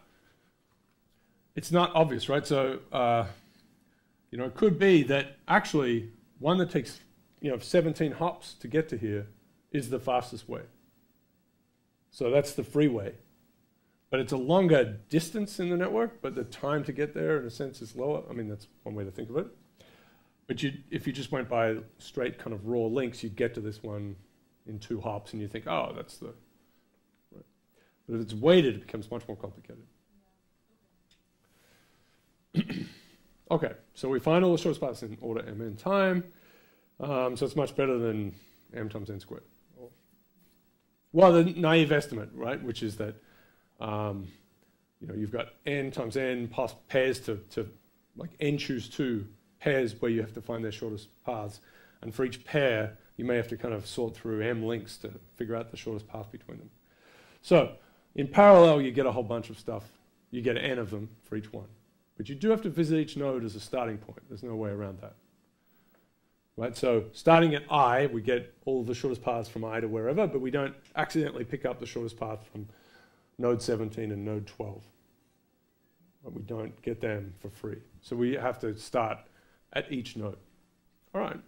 obvious, right? So, you know, it could be that actually one that takes, 17 hops to get to here is the fastest way. So that's the freeway. But it's a longer distance in the network, but the time to get there, in a sense, is lower. I mean, that's one way to think of it. But if you just went by straight kind of raw links, you'd get to this one in 2 hops, and you think, oh, that's the... Right. But if it's weighted, it becomes much more complicated. Okay, so we find all the shortest paths in order mn time. So it's much better than m times n squared. Well, the naive estimate, right, which is that you've got n times n pairs to like n choose 2 pairs where you have to find their shortest paths. And for each pair, you may have to kind of sort through m links to figure out the shortest path between them. So in parallel, you get a whole bunch of stuff. You get n of them for each one. But you do have to visit each node as a starting point. There's no way around that. Right? So starting at I, we get all of the shortest paths from I to wherever, but we don't accidentally pick up the shortest path from node 17 and node 12. But we don't get them for free. So we have to start at each node. All right.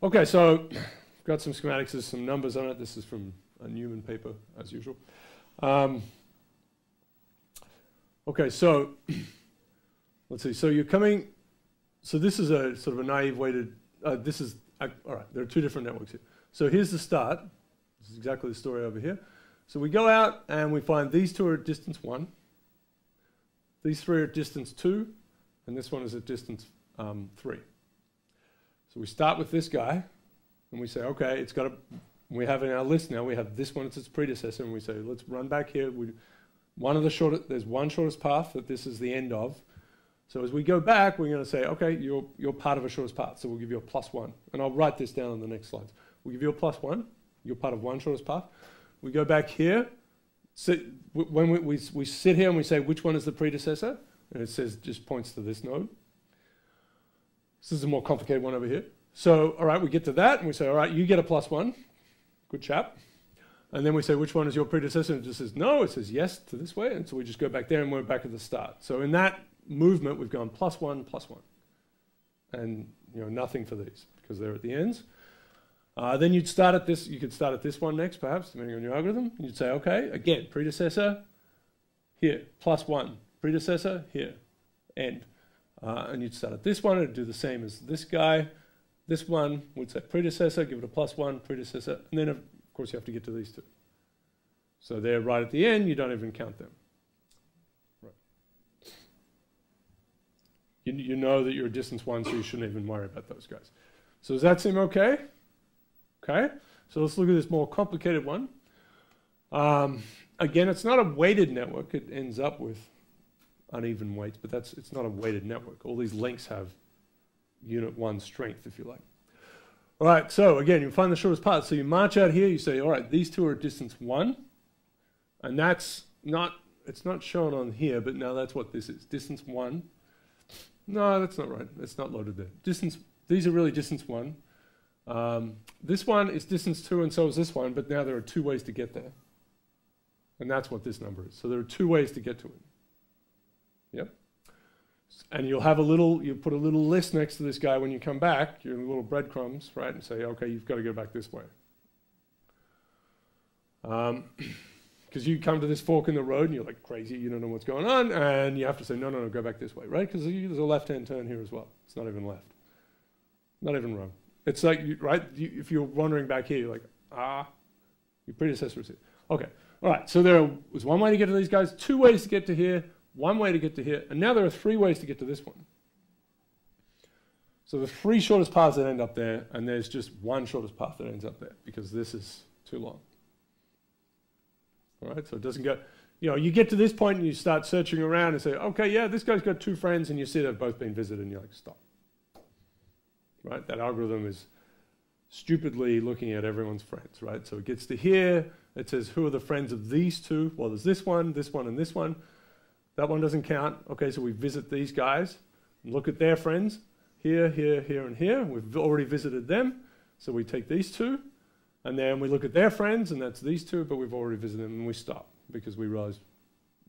Okay, so I've got some schematics. There's some numbers on it. This is from a Newman paper, as usual. Okay, so let's see. So you're coming. So this is a sort of a naive way to. All right, there are 2 different networks here. So here's the start. This is exactly the story over here. So we go out and we find these 2 are at distance 1. These 3 are at distance 2. And this one is at distance 3. So we start with this guy. And we say, okay, it's got a... We have in our list now, we have this one as its predecessor. And we say, let's run back here. There's one shortest path that this is the end of. So as we go back, we're going to say, okay, you're part of a shortest path, so we'll give you a +1. And I'll write this down on the next slides. We'll give you a +1. You're part of one shortest path. We go back here. When we sit here and we say, which one is the predecessor? And it says, just points to this node. This is a more complicated one over here. So, all right, we get to that, and we say, all right, you get a +1. Good chap. And then we say, which one is your predecessor? And it just says no. It says yes to this way. And so we just go back there, and we're back at the start. So in that movement, we've gone +1, +1. And nothing for these, because they're at the ends. Then you'd start at this. You could start at this one next, perhaps, depending on your algorithm. You'd say, okay, again, predecessor, here, +1. Predecessor, here, end. And you'd start at this one, and do the same as this guy. This one would say predecessor, give it a +1, predecessor, and then, of course, you have to get to these two. So they're right at the end. You don't even count them. Right. You know that you're a distance 1, so you shouldn't even worry about those guys. So does that seem okay? Okay. So let's look at this more complicated one. Again, it's not a weighted network. It ends up with uneven weights, but it's not a weighted network. All these links have unit 1 strength, if you like. All right, so again, you find the shortest path. So you march out here, you say, all right, these two are distance 1, and it's not shown on here, but now that's what this is, distance 1. No, that's not right. It's not loaded there. These are really distance 1. This one is distance 2, and so is this one, but now there are 2 ways to get there. And that's what this number is. So there are 2 ways to get to it. Yep. And you'll put a little list next to this guy when you come back, your little breadcrumbs, right, and say, okay, you've got to go back this way. Because you come to this fork in the road and you're like crazy, you don't know what's going on, and you have to say, no, go back this way, right? Because there's a left-hand turn here as well. It's not even left. Not even wrong. It's like, if you're wandering back here, you're like, your predecessor is here. Okay, all right, so there was 1 way to get to these guys, 2 ways to get to here, 1 way to get to here, and now there are 3 ways to get to this one. So the 3 shortest paths that end up there, and there's just 1 shortest path that ends up there, because this is too long. All right, so it doesn't go, you get to this point and you start searching around and say, okay, yeah, this guy's got 2 friends, and you see they've both been visited, and you're like, stop. Right, that algorithm is stupidly looking at everyone's friends, right? So it gets to here, it says, who are the friends of these 2? Well, there's this one, and this one. That one doesn't count. Okay, so we visit these guys and look at their friends. Here, here, here, and here. We've already visited them. So we take these 2. And then we look at their friends, and that's these 2, but we've already visited them, and we stop because we realize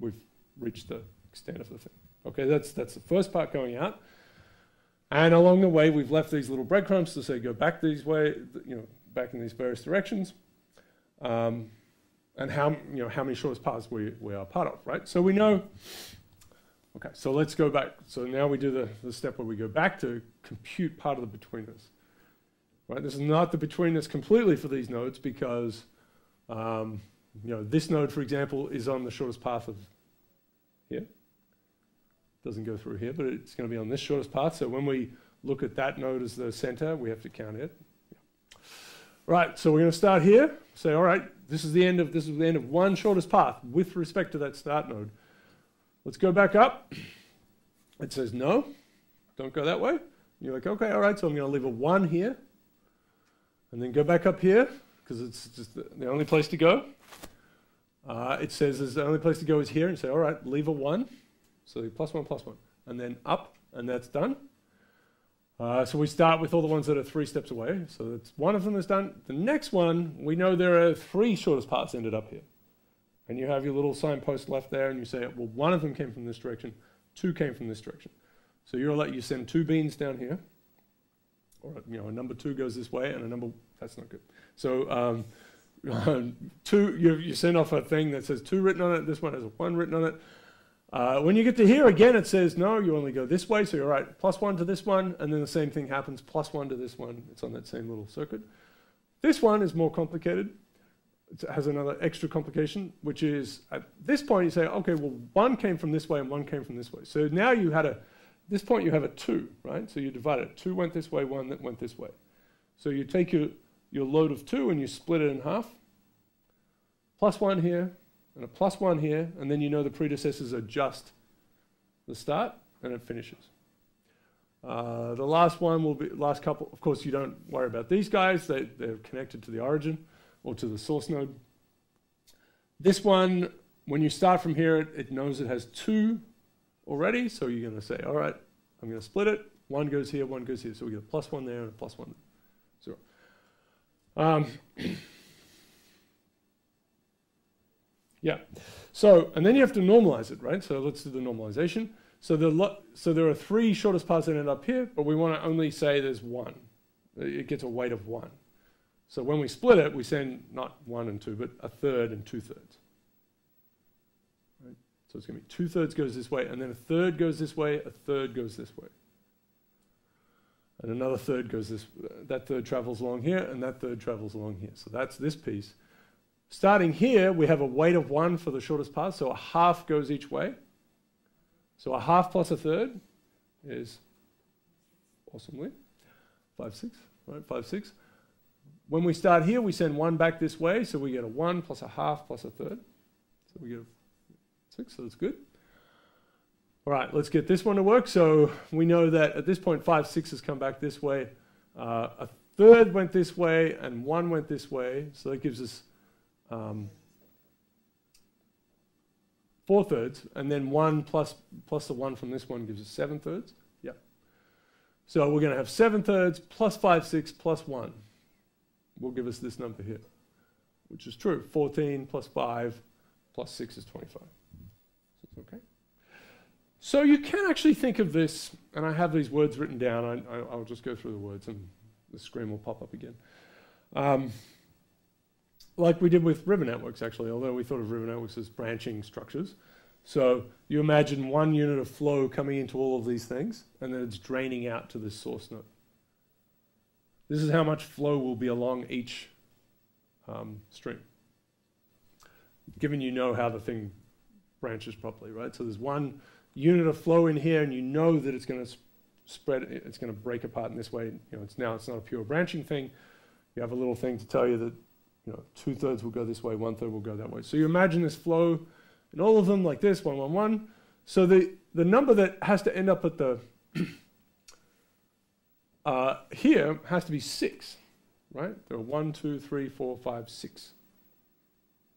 we've reached the extent of the thing. Okay, that's the first part going out. And along the way, we've left these little breadcrumbs to say go back these way, back in these various directions. And how many shortest paths we are part of, right? So we know, okay, so let's go back. So now we do the step where we go back to compute part of the betweenness, right? This is not the betweenness completely for these nodes because, this node, for example, is on the shortest path of here. Doesn't go through here, but it's going to be on this shortest path. So when we look at that node as the center, we have to count it. Yeah. Right, so we're going to start here. Say, all right, this is the end of 1 shortest path with respect to that start node. Let's go back up. It says no, don't go that way. You're like, okay, all right, so I'm going to leave a 1 here, and then go back up here because it's just the only place to go. It says the only place to go is here, and say, all right, leave a 1. So +1, +1, and then up, and that's done. So we start with all the ones that are 3 steps away. So that's 1 of them is done. The next one, we know there are 3 shortest paths ended up here. And you have your little signpost left there, and you say, well, 1 of them came from this direction, 2 came from this direction. So you send 2 beans down here. Or, a number 2 goes this way, and that's not good. So 2, you send off a thing that says 2 written on it. This one has a 1 written on it. When you get to here, again, it says, no, you only go this way. So you're right, +1 to this one, and then the same thing happens, +1 to this one. It's on that same little circuit. This one is more complicated. It has another extra complication, which is, at this point, you say, okay, well, 1 came from this way and 1 came from this way. So now this point, you have a 2, right? So you divide it. 2 went this way, 1 that went this way. So you take your load of 2 and you split it in half. +1 here, and a +1 here, and then you know the predecessors are just the start. and it finishes. The last one will be, last couple, of course you don't worry about these guys, they're connected to the origin or to the source node. This one, when you start from here, it knows it has 2 already, so you're going to say, all right, I'm going to split it. 1 goes here, 1 goes here, so we get a +1 there and a +1 there. 0. Yeah, so, and then you have to normalize it, right? So let's do the normalization. So there are 3 shortest paths that end up here, but we want to only say there's 1. It gets a weight of 1. So when we split it, we send not 1 and 2, but 1/3 and 2/3. Right? So it's going to be 2/3 goes this way, and then 1/3 goes this way, 1/3 goes this way. And another 1/3 goes this, that 1/3 travels along here, and that 1/3 travels along here. So that's this piece. Starting here, we have a weight of 1 for the shortest path, so a half goes each way. So a half plus 1/3 is, awesomely, 5, 6, right? 5, 6. When we start here, we send 1 back this way, so we get a 1 plus a half plus 1/3. So we get a 6, so that's good. All right, let's get this one to work. So we know that at this point, 5, 6 has come back this way. 1/3 went this way, and 1 went this way. So that gives us 4/3, and then 1 plus the 1 from this one gives us 7/3. Yeah. So we're going to have 7/3 plus 5, 6 plus 1 will give us this number here, which is true. 14 plus 5 plus 6 is 25. So it's okay. So you can actually think of this, and I have these words written down. I'll just go through the words, and the screen will pop up again. Like we did with river networks, actually, although we thought of river networks as branching structures. So you imagine 1 unit of flow coming into all of these things, and then it's draining out to this source node. This is how much flow will be along each stream, given you know how the thing branches properly, right? So there's 1 unit of flow in here, and you know that it's going to spread, it's going to break apart in this way. You know, it's not a pure branching thing. You have a little thing to tell you that, you know, 2/3 will go this way, 1/3 will go that way. So you imagine this flow in all of them like this, 1, 1, 1. So the number that has to end up at the here has to be 6, right? There are 1, 2, 3, 4, 5, 6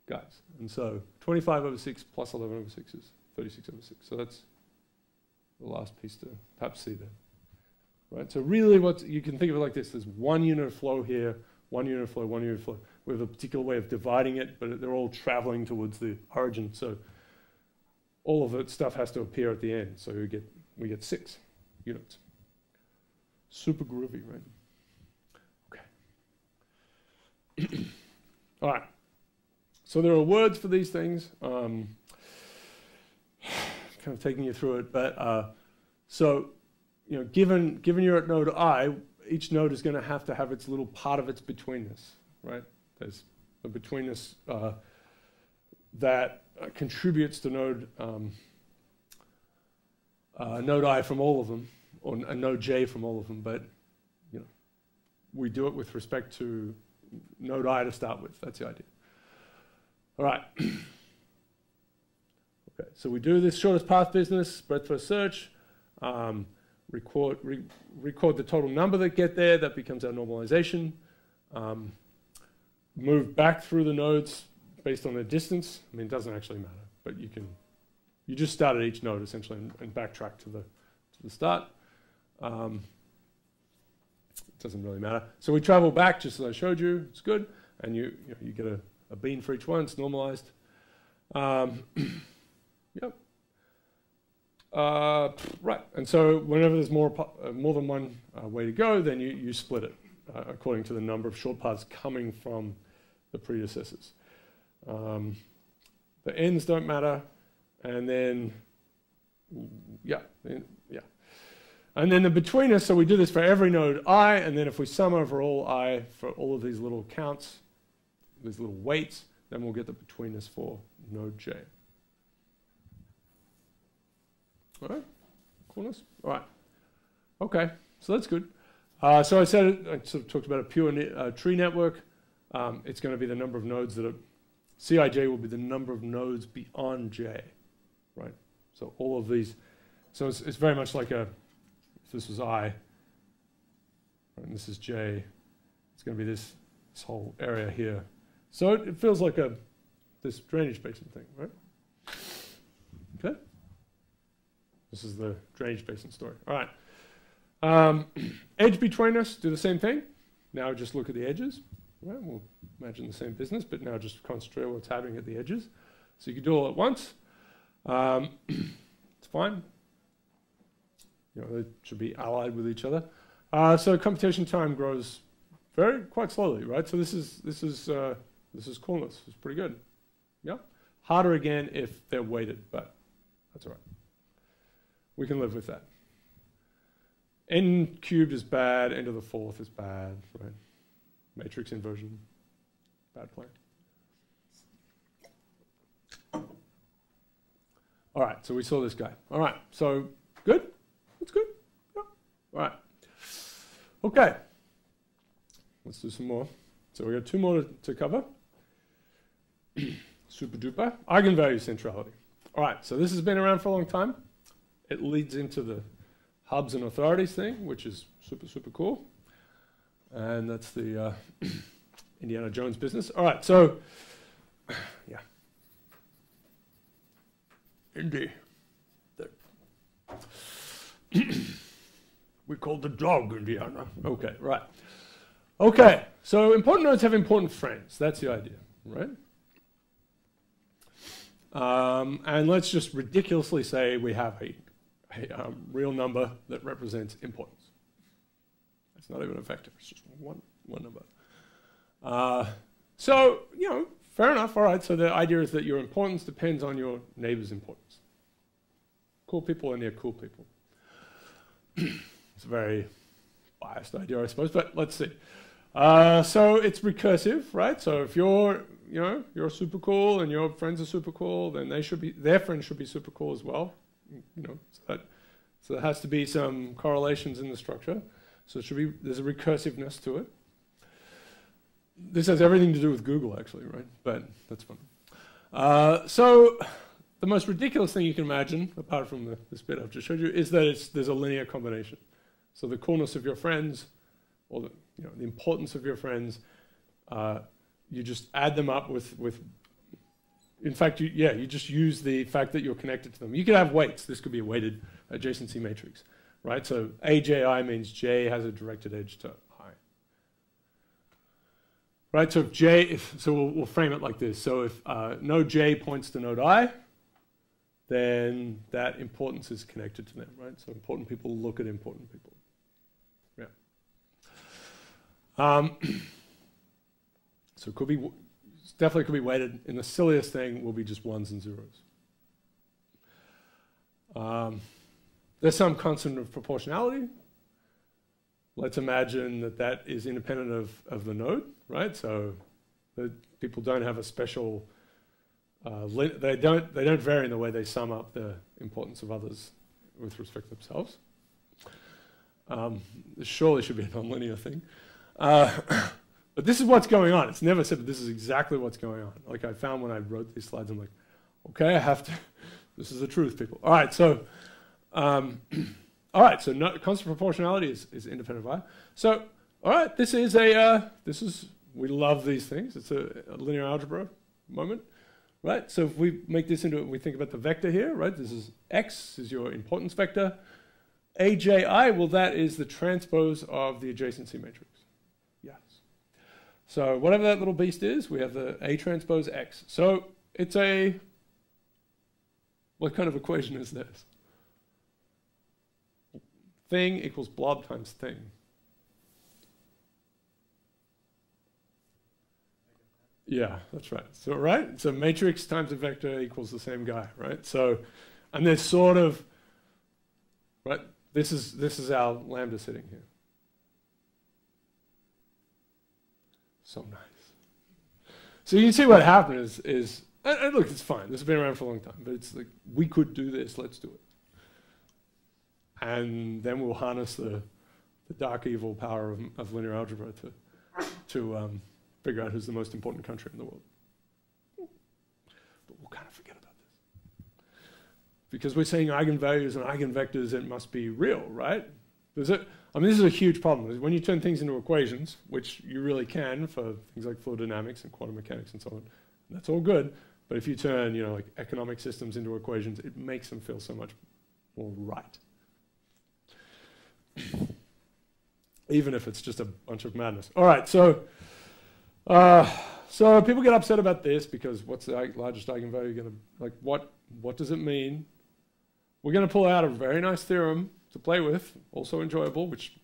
guys. And so 25 over 6 plus 11 over 6 is 36 over 6. So that's the last piece to perhaps see there. Right? So really what you can think of it like this. There's 1 unit of flow here, 1 unit of flow, 1 unit of flow. We have a particular way of dividing it, but they're all traveling towards the origin. So all of that stuff has to appear at the end. So we get 6 units. Super groovy, right? Okay. All right. So there are words for these things. Kind of taking you through it, but so you know, given you're at node I, each node is going to have its little part of its betweenness, right? There's a betweenness that contributes to node I from all of them, or a node J from all of them, but you know, we do it with respect to node I to start with. That's the idea. All right. Okay, so we do this shortest path business, breadth first search, record the total number that get there. That becomes our normalization. Move back through the nodes based on their distance. I mean, it doesn't actually matter, but you just start at each node essentially and backtrack to the start. It doesn't really matter. So we travel back just as I showed you. It's good, and you get a bean for each one. It's normalized. Yep. Right, and so whenever there's more than one way to go, then you split it according to the number of short paths coming from the predecessors. The ends don't matter, and then yeah. And then the betweenness, so we do this for every node I, and then if we sum over all I for all of these little counts, these little weights, then we'll get the betweenness for node J. All right, coolness. All right, okay, so that's good. So I sort of talked about a pure tree network. It's going to be the number of nodes that are, Cij will be the number of nodes beyond J, right? So all of these So it's very much like if this was I, and this is J, it's going to be this whole area here. So it feels like this drainage basin thing, right? Okay. This is the drainage basin story. All right. Edge betweenness, do the same thing. Now just look at the edges. Right? We'll imagine the same business, but now just concentrate on what's happening at the edges. So you can do it all at once. It's fine. You know, they should be allied with each other. So computation time grows quite slowly, right? So this is coolness. It's pretty good. Yeah. Harder again if they're weighted, but that's all right. We can live with that. N cubed is bad. N to the fourth is bad, right? Matrix inversion, bad plan. All right, so we saw this guy. All right, so good? That's good? Yeah. All right. Okay. Let's do some more. So we got 2 more to cover. Super duper. Eigenvalue centrality. All right, so this has been around for a long time. It leads into the hubs and authorities thing, which is super, super cool. And that's the Indiana Jones business. All right, so, yeah. Indy. We called the dog Indiana. Okay, right. Okay, so important nodes have important friends. That's the idea, right? And let's just ridiculously say we have a real number that represents importance. It's not even a vector, it's just one number. So, you know, fair enough, all right, so the idea is that your importance depends on your neighbor's importance. Cool people are near cool people. It's a very biased idea, I suppose, but let's see. So it's recursive, right? So if you're super cool and your friends are super cool, then their friends should be super cool as well. You know, so there has to be some correlations in the structure. So there's a recursiveness to it. This has everything to do with Google, actually, right? But that's fun. So the most ridiculous thing you can imagine, apart from this bit I've just showed you, is that there's a linear combination. So the coolness of your friends, or the importance of your friends, you just add them up with in fact, you just use the fact that you're connected to them. You could have weights. This could be a weighted adjacency matrix, right? So AJI means J has a directed edge to I. Right, so we'll frame it like this. So if node J points to node I, then that importance is connected to them, right? So important people look at important people. Yeah. So it could be, definitely could be weighted. And the silliest thing will be just ones and zeros. There's some constant of proportionality. Let's imagine that is independent of the node, right? So people don't have a special, they don't vary in the way they sum up the importance of others with respect to themselves. There surely should be a nonlinear thing. But this is what's going on. It's never said, but this is exactly what's going on. Like I found when I wrote these slides, I'm like, okay, I have to, this is the truth, people. All right, so, constant proportionality is independent of I. So, all right, we love these things. It's a linear algebra moment, right? So if we make this into, we think about the vector here, right? This is X is your importance vector. AJI, well, that is the transpose of the adjacency matrix. Yes. So whatever that little beast is, we have the A transpose X. So it's what kind of equation is this? Thing equals blob times thing. Yeah, that's right. So, right? So matrix times a vector equals the same guy, right? So, and there's sort of, right? This is our lambda sitting here. So nice. So you can see what happened is and look, it's fine. This has been around for a long time, but it's like, we could do this, let's do it. And then we'll harness the dark evil power of linear algebra to figure out who's the most important country in the world. But we'll kind of forget about this. because we're saying eigenvalues and eigenvectors, it must be real, right? Does it? I mean, this is a huge problem. When you turn things into equations, which you really can for things like fluid dynamics and quantum mechanics and so on, that's all good. But if you turn, you know, like economic systems into equations, it makes them feel so much more right. Even if it's just a bunch of madness. All right, so people get upset about this because what's the largest eigenvalue going to, like, what does it mean? We're going to pull out a very nice theorem to play with, also enjoyable, which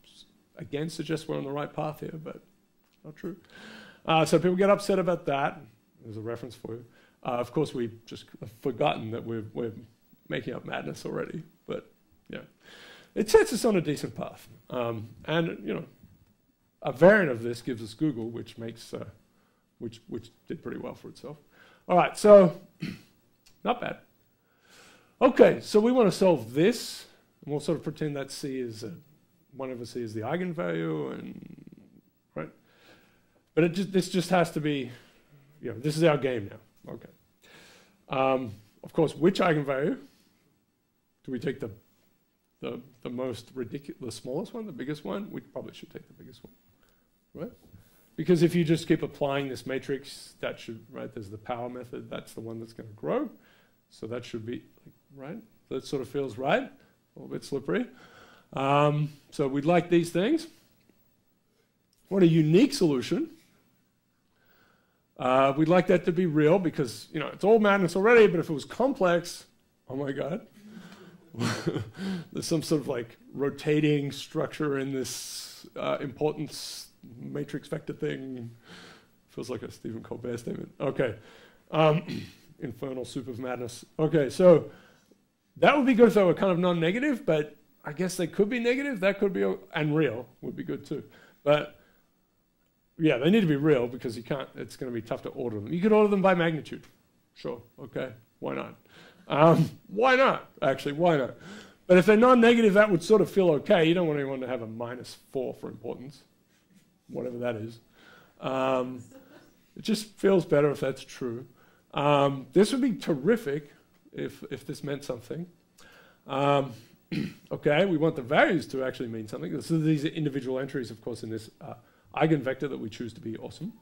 again suggests we're on the right path here, but not true. So people get upset about that. There's a reference for you. Of course, we've just forgotten that we're making up madness already, but yeah. It sets us on a decent path. And, you know, a variant of this gives us Google, which makes, which did pretty well for itself. All right, so not bad. Okay, so we want to solve this, and we'll sort of pretend that C is, 1 over C is the eigenvalue, and, right? But this just has to be, you know, this is our game now. Okay. Of course, which eigenvalue? Do we take the most ridiculous, the smallest one, the biggest one? We probably should take the biggest one, right? Because if you just keep applying this matrix, that should, right, there's the power method, that's the one that's going to grow. So that should be, right? That sort of feels right, a little bit slippery. So we'd like these things. What a unique solution. We'd like that to be real because, you know, it's all madness already, but if it was complex, oh my God. There's some sort of like rotating structure in this importance matrix vector thing. Feels like a Stephen Colbert statement. Okay. Infernal soup of madness. Okay, so that would be good if they were kind of non-negative, but I guess they could be negative. That could be, and real would be good too. But yeah, they need to be real because you can't, it's going to be tough to order them. You could order them by magnitude. Sure, okay, why not? Why not? Actually, why not? But if they're non-negative, that would sort of feel okay. You don't want anyone to have a -4 for importance, whatever that is. It just feels better if that's true. This would be terrific if this meant something. Okay, we want the values to actually mean something. So these are individual entries, of course, in this eigenvector that we choose to be awesome.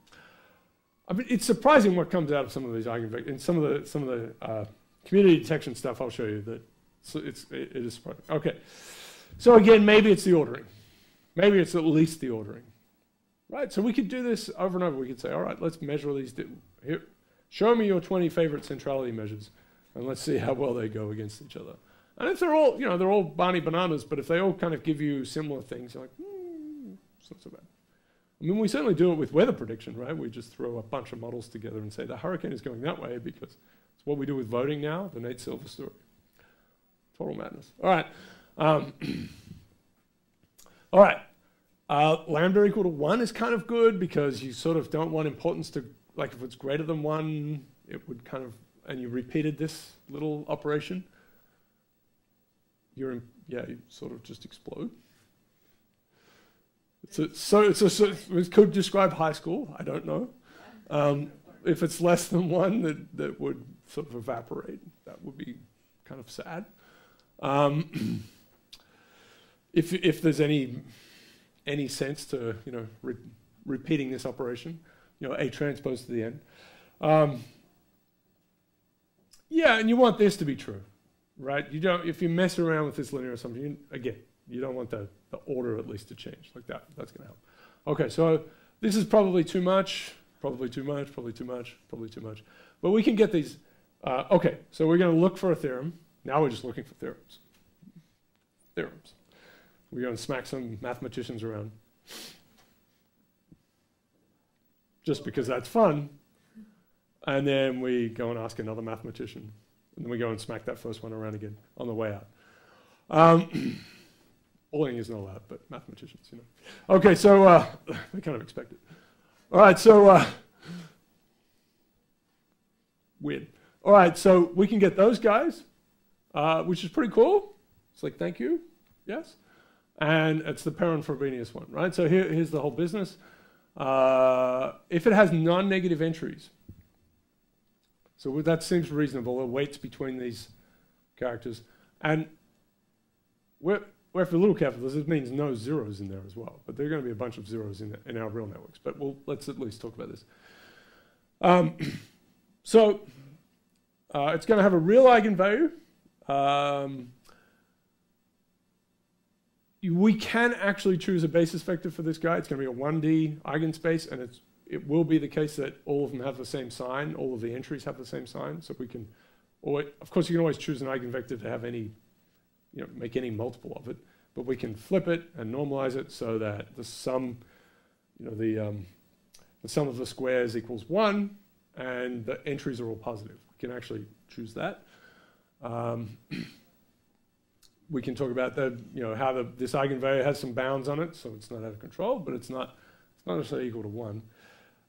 I mean, it's surprising what comes out of some of these eigenvectors. In some of the community detection stuff, I'll show you that it is surprising. Okay, so again, maybe it's the ordering. Maybe it's at least the ordering. Right, so we could do this over and over. We could say, all right, let's measure these. Here, show me your 20 favorite centrality measures, and let's see how well they go against each other. And if they're all, you know, they're all Barney bananas, but if they all kind of give you similar things, you're like, it's not so bad. I mean, we certainly do it with weather prediction, right? We just throw a bunch of models together and say the hurricane is going that way because it's what we do with voting now, the Nate Silver story. Total madness. All right. All right. Lambda equal to 1 is kind of good because you sort of don't want importance to, like if it's greater than 1, it would kind of, and you repeated this little operation, you sort of just explode. It could describe high school, I don't know. If it's less than 1, that would sort of evaporate. That would be kind of sad. If there's any sense to, you know, repeating this operation, you know, A transpose to the n. Yeah, and you want this to be true, right? You don't, if you mess around with this linear assumption, again, you don't want the order at least to change like that. That's going to help. Okay, so this is probably too much, probably too much, probably too much, probably too much. But we can get these. Okay, so we're going to look for a theorem. Now we're just looking for theorems. We're going to smack some mathematicians around. Just because that's fun. And then we go and ask another mathematician. And then we go and smack that first one around again on the way out. Bullying is not allowed, but mathematicians, you know. Okay, so they kind of expect it. All right, so weird. All right, so we can get those guys, which is pretty cool. It's like, thank you, yes. And it's the Perron-Frobenius one, right? So here's the whole business. If it has non-negative entries, so that seems reasonable, the weights between these characters. And we have to be a little careful, because it means no zeros in there as well. But there are going to be a bunch of zeros in our real networks. But let's at least talk about this. So it's going to have a real eigenvalue. We can actually choose a basis vector for this guy. It's going to be a 1D eigenspace, and it will be the case that all of them have the same sign. All of the entries have the same sign. So we can, of course, you can always choose an eigenvector to have any, make any multiple of it. But we can flip it and normalize it so that the sum, the sum of the squares equals 1, and the entries are all positive. We can actually choose that. We can talk about how this eigenvalue has some bounds on it, so it's not out of control, but it's not necessarily equal to 1.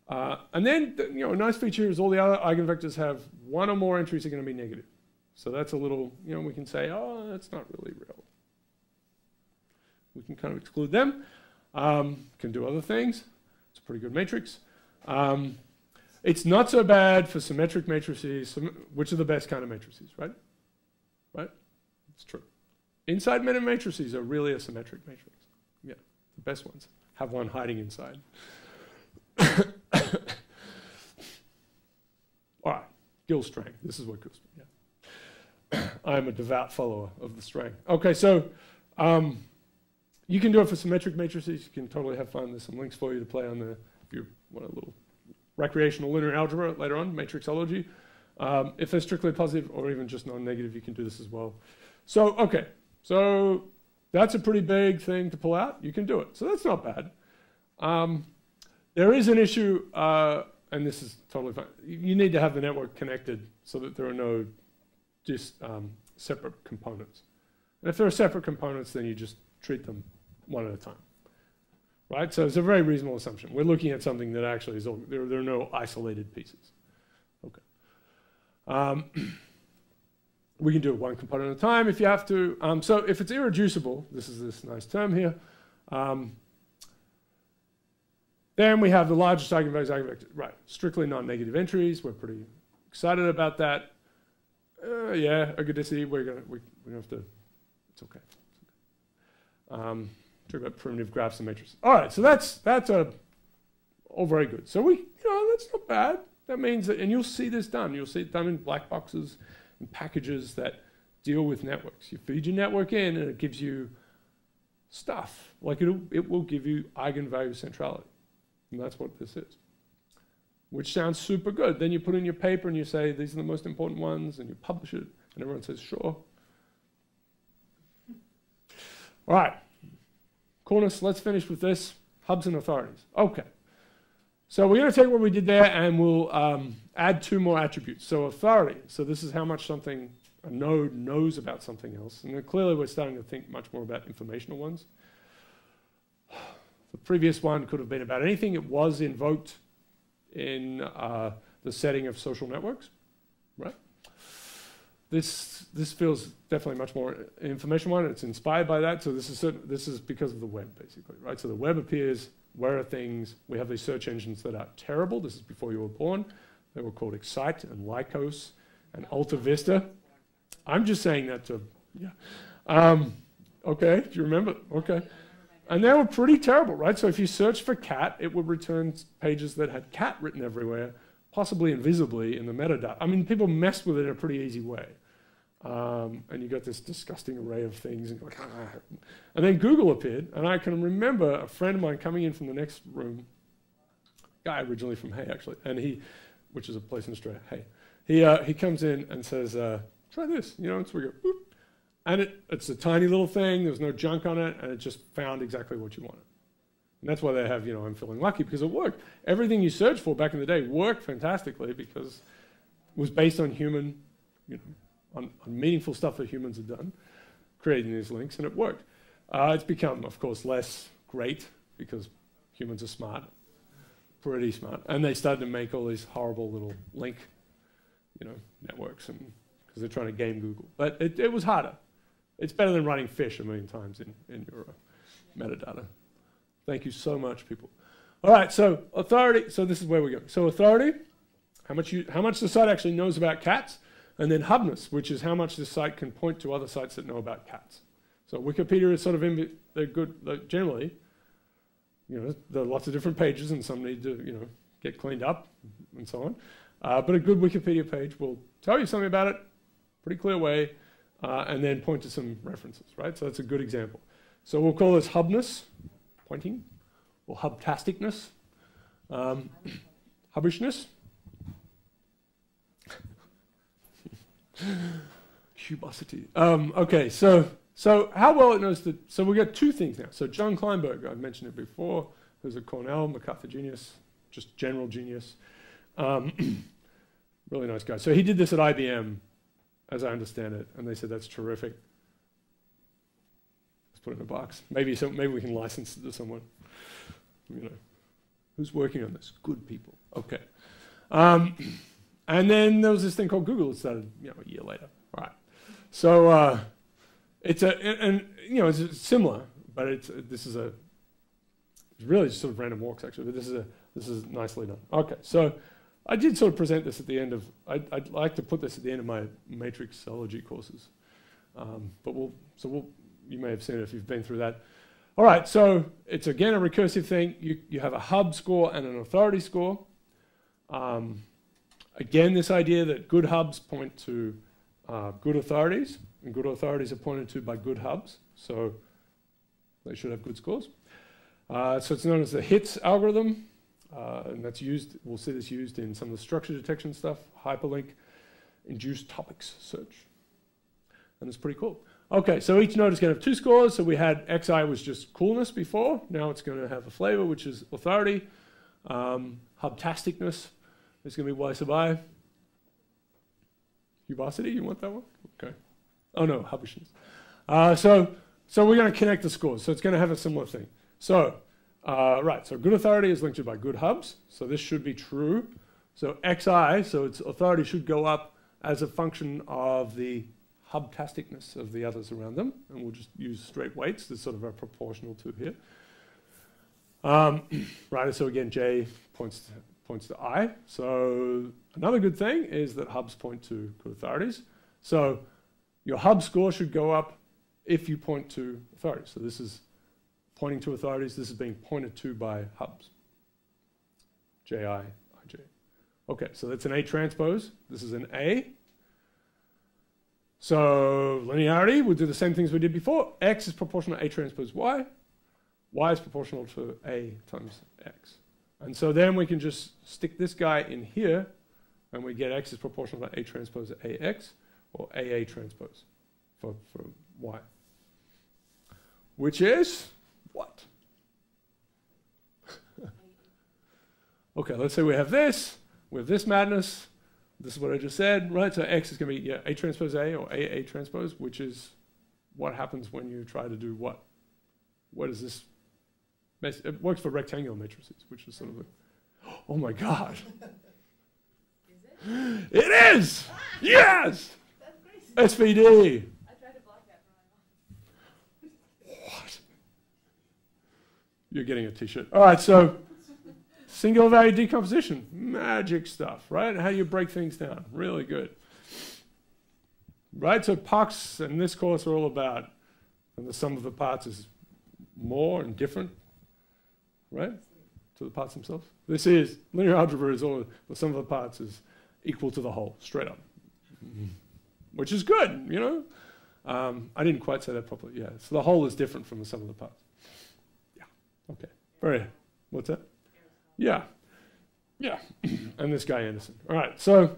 And then a nice feature is all the other eigenvectors have one or more entries are going to be negative. So that's a little, we can say, oh, that's not really real. We can kind of exclude them. Can do other things. It's a pretty good matrix. It's not so bad for symmetric matrices, which are the best kind of matrices, right? Right? It's true. Inside meta matrices are really a symmetric matrix. Yeah, the best ones have one hiding inside. All right, Gill strength. This is what Gill strength. Yeah. I'm a devout follower of the strength. Okay, so you can do it for symmetric matrices. You can totally have fun. There's some links for you to play on the, if you want a little recreational linear algebra later on, matrixology. If they're strictly positive or even just non-negative, you can do this as well. So, okay. So that's a pretty big thing to pull out. You can do it. So that's not bad. There is an issue, and this is totally fine. You need to have the network connected so that there are no separate components. And if there are separate components, then you just treat them one at a time. Right? So it's a very reasonable assumption. We're looking at something that actually is, there are no isolated pieces. Okay. We can do it one component at a time if you have to. So if it's irreducible, this is this nice term here, then we have the largest eigenvalues, eigenvector. Right, strictly non-negative entries. We're pretty excited about that. Yeah, ergodicity, we have to, it's okay. Talk about primitive graphs and matrices. All right, so that's all very good. So that's not bad. That means that, and you'll see this done. You'll see it done in black boxes and packages that deal with networks. You feed your network in, and it gives you stuff. Like it will give you eigenvalue centrality. And that's what this is, which sounds super good. Then you put in your paper and you say, these are the most important ones, and you publish it, and everyone says, sure. All right. Coolness, let's finish with this. Hubs and authorities. Okay. So we're going to take what we did there, and we'll add 2 more attributes. So authority. So this is how much a node knows about something else. And then clearly we're starting to think much more about informational ones. The previous one could have been about anything. It was invoked in the setting of social networks, right? This feels definitely much more an information one. It's inspired by that. So this is because of the web, basically, right? So the web appears. Where are things? We have these search engines that are terrible. This is before you were born. They were called Excite and Lycos and Alta Vista. I'm just saying that to, yeah. Okay, do you remember? Okay. And they were pretty terrible, right? So if you search for cat, it would return pages that had cat written everywhere, possibly invisibly in the metadata. I mean, people messed with it in a pretty easy way. And you got this disgusting array of things, and you're like, ah. And then Google appeared, and I can remember a friend of mine coming in from the next room, guy originally from Hay, actually, and which is a place in Australia, Hay. He comes in and says, try this, and so we go, boop. And it's a tiny little thing, there's no junk on it, and it just found exactly what you wanted. And that's why they have, I'm feeling lucky, because it worked. Everything you searched for back in the day worked fantastically because it was based on human, on meaningful stuff that humans have done, creating these links, and it worked. It's become, of course, less great because humans are smart, pretty smart, and they started to make all these horrible little link, networks, and because they're trying to game Google. But it was harder. It's better than running fish a million times in your metadata. Thank you so much, people. All right, so authority. So this is where we're going. So authority, how much the site actually knows about cats. And then hubness, which is how much this site can point to other sites that know about cats. So Wikipedia is sort of they're good, like generally. You know, there are lots of different pages, and some need to, you know, get cleaned up and so on. But a good Wikipedia page will tell you something about it, pretty clear way, and then point to some references, right? So that's a good example. So we'll call this hubness, pointing, or hubtasticness, hubbishness, hubosity. Okay, so how well it knows that, so we've got two things now. So John Kleinberg, I mentioned it before, who's at Cornell, MacArthur genius, just general genius. Really nice guy. So he did this at IBM, as I understand it, and they said that's terrific. Let's put it in a box. Maybe we can license it to someone. You know, who's working on this? Good people. Okay. And then there was this thing called Google that started, you know, a year later. All right. So it's similar, but it's really just sort of random walks actually. But this is nicely done. Okay. So I did sort of present this at the end of. I'd like to put this at the end of my matrixology courses. But you may have seen it if you've been through that. All right. So it's again a recursive thing. You have a hub score and an authority score. Again, this idea that good hubs point to good authorities, and good authorities are pointed to by good hubs, so they should have good scores. So it's known as the HITS algorithm, and that's used, we'll see this used in some of the structure detection stuff, hyperlink, induced topics search, and it's pretty cool. Okay, so each node is going to have two scores, so we had XI was just coolness before, now it's going to have a flavor, which is authority, hubtasticness, it's going to be Y sub I. Hubosity, you want that one? Okay. Oh no, hubbishness. So we're going to connect the scores. So it's going to have a similar thing. So, right, so good authority is linked to by good hubs. So this should be true. So XI, so its authority should go up as a function of the hubtasticness of the others around them. And we'll just use straight weights. There's sort of a proportional to here. Right, so again, J points to I. So another good thing is that hubs point to good authorities. So your hub score should go up if you point to authorities. So this is pointing to authorities. This is being pointed to by hubs. JI, IJ. Okay, so that's an A transpose. This is an A. So linearity, we'll do the same things we did before. X is proportional to A transpose Y. Y is proportional to A times X. And so then we can just stick this guy in here, and we get X is proportional to A transpose AX, or AA transpose for Y. Which is what? Okay, let's say we have this madness. This is what I just said, right? So X is going to be A transpose A or AA transpose, which is what happens when you try to do what? What is this? It works for rectangular matrices, which is sort of like, oh my God. Is it? It is! Yes! That's crazy. SVD. I tried to block that from my mom. What? You're getting a t-shirt. All right, so singular value decomposition, magic stuff, right? How you break things down, really good. Right, so POCs in this course are all about, and the sum of the parts is more and different, right, to the parts themselves. This is, linear algebra is all, the sum of the parts is equal to the whole, straight up. Which is good, you know. I didn't quite say that properly, yeah. So the whole is different from the sum of the parts. Yeah, okay. Very, what's that? Yeah, yeah. And this guy Anderson. All right, so,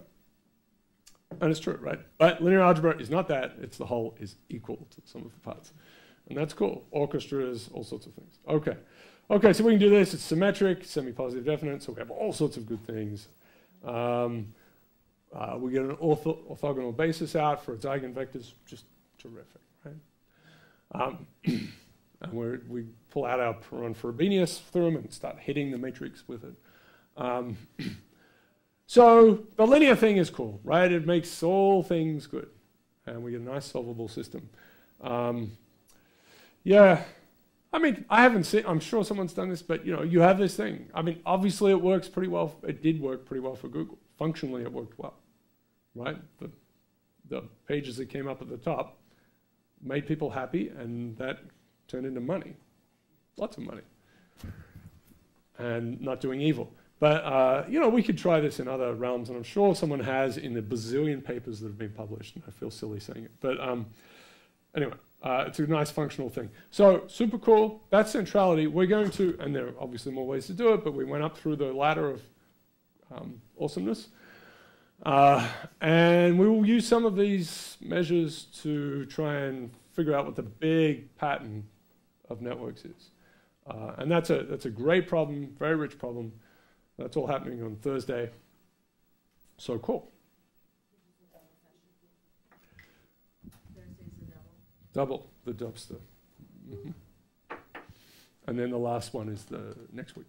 and it's true, right? But linear algebra is not that, it's the whole is equal to the sum of the parts. And that's cool. Orchestras, all sorts of things. Okay. Okay, so we can do this. It's symmetric, semi-positive definite, so we have all sorts of good things. We get an orthogonal basis out for its eigenvectors, just terrific, right? And we pull out our Perron-Frobenius theorem and start hitting the matrix with it. So the linear thing is cool, right? It makes all things good. And we get a nice solvable system. Yeah, I mean, I haven't seen, I'm sure someone's done this, but you know, you have this thing. I mean, obviously it works pretty well. It did work pretty well for Google. Functionally, it worked well, right? the pages that came up at the top made people happy, and that turned into money, lots of money, and not doing evil. But, you know, we could try this in other realms, and I'm sure someone has in the bazillion papers that have been published, and I feel silly saying it. But anyway, it's a nice functional thing. So super cool, that's centrality. We're going to, and there are obviously more ways to do it, but we went up through the ladder of awesomeness. And we will use some of these measures to try and figure out what the big pattern of networks is. And that's a great problem, very rich problem. That's all happening on Thursday. So cool. Thursday's the Double the dubster. And then the last one is the next week.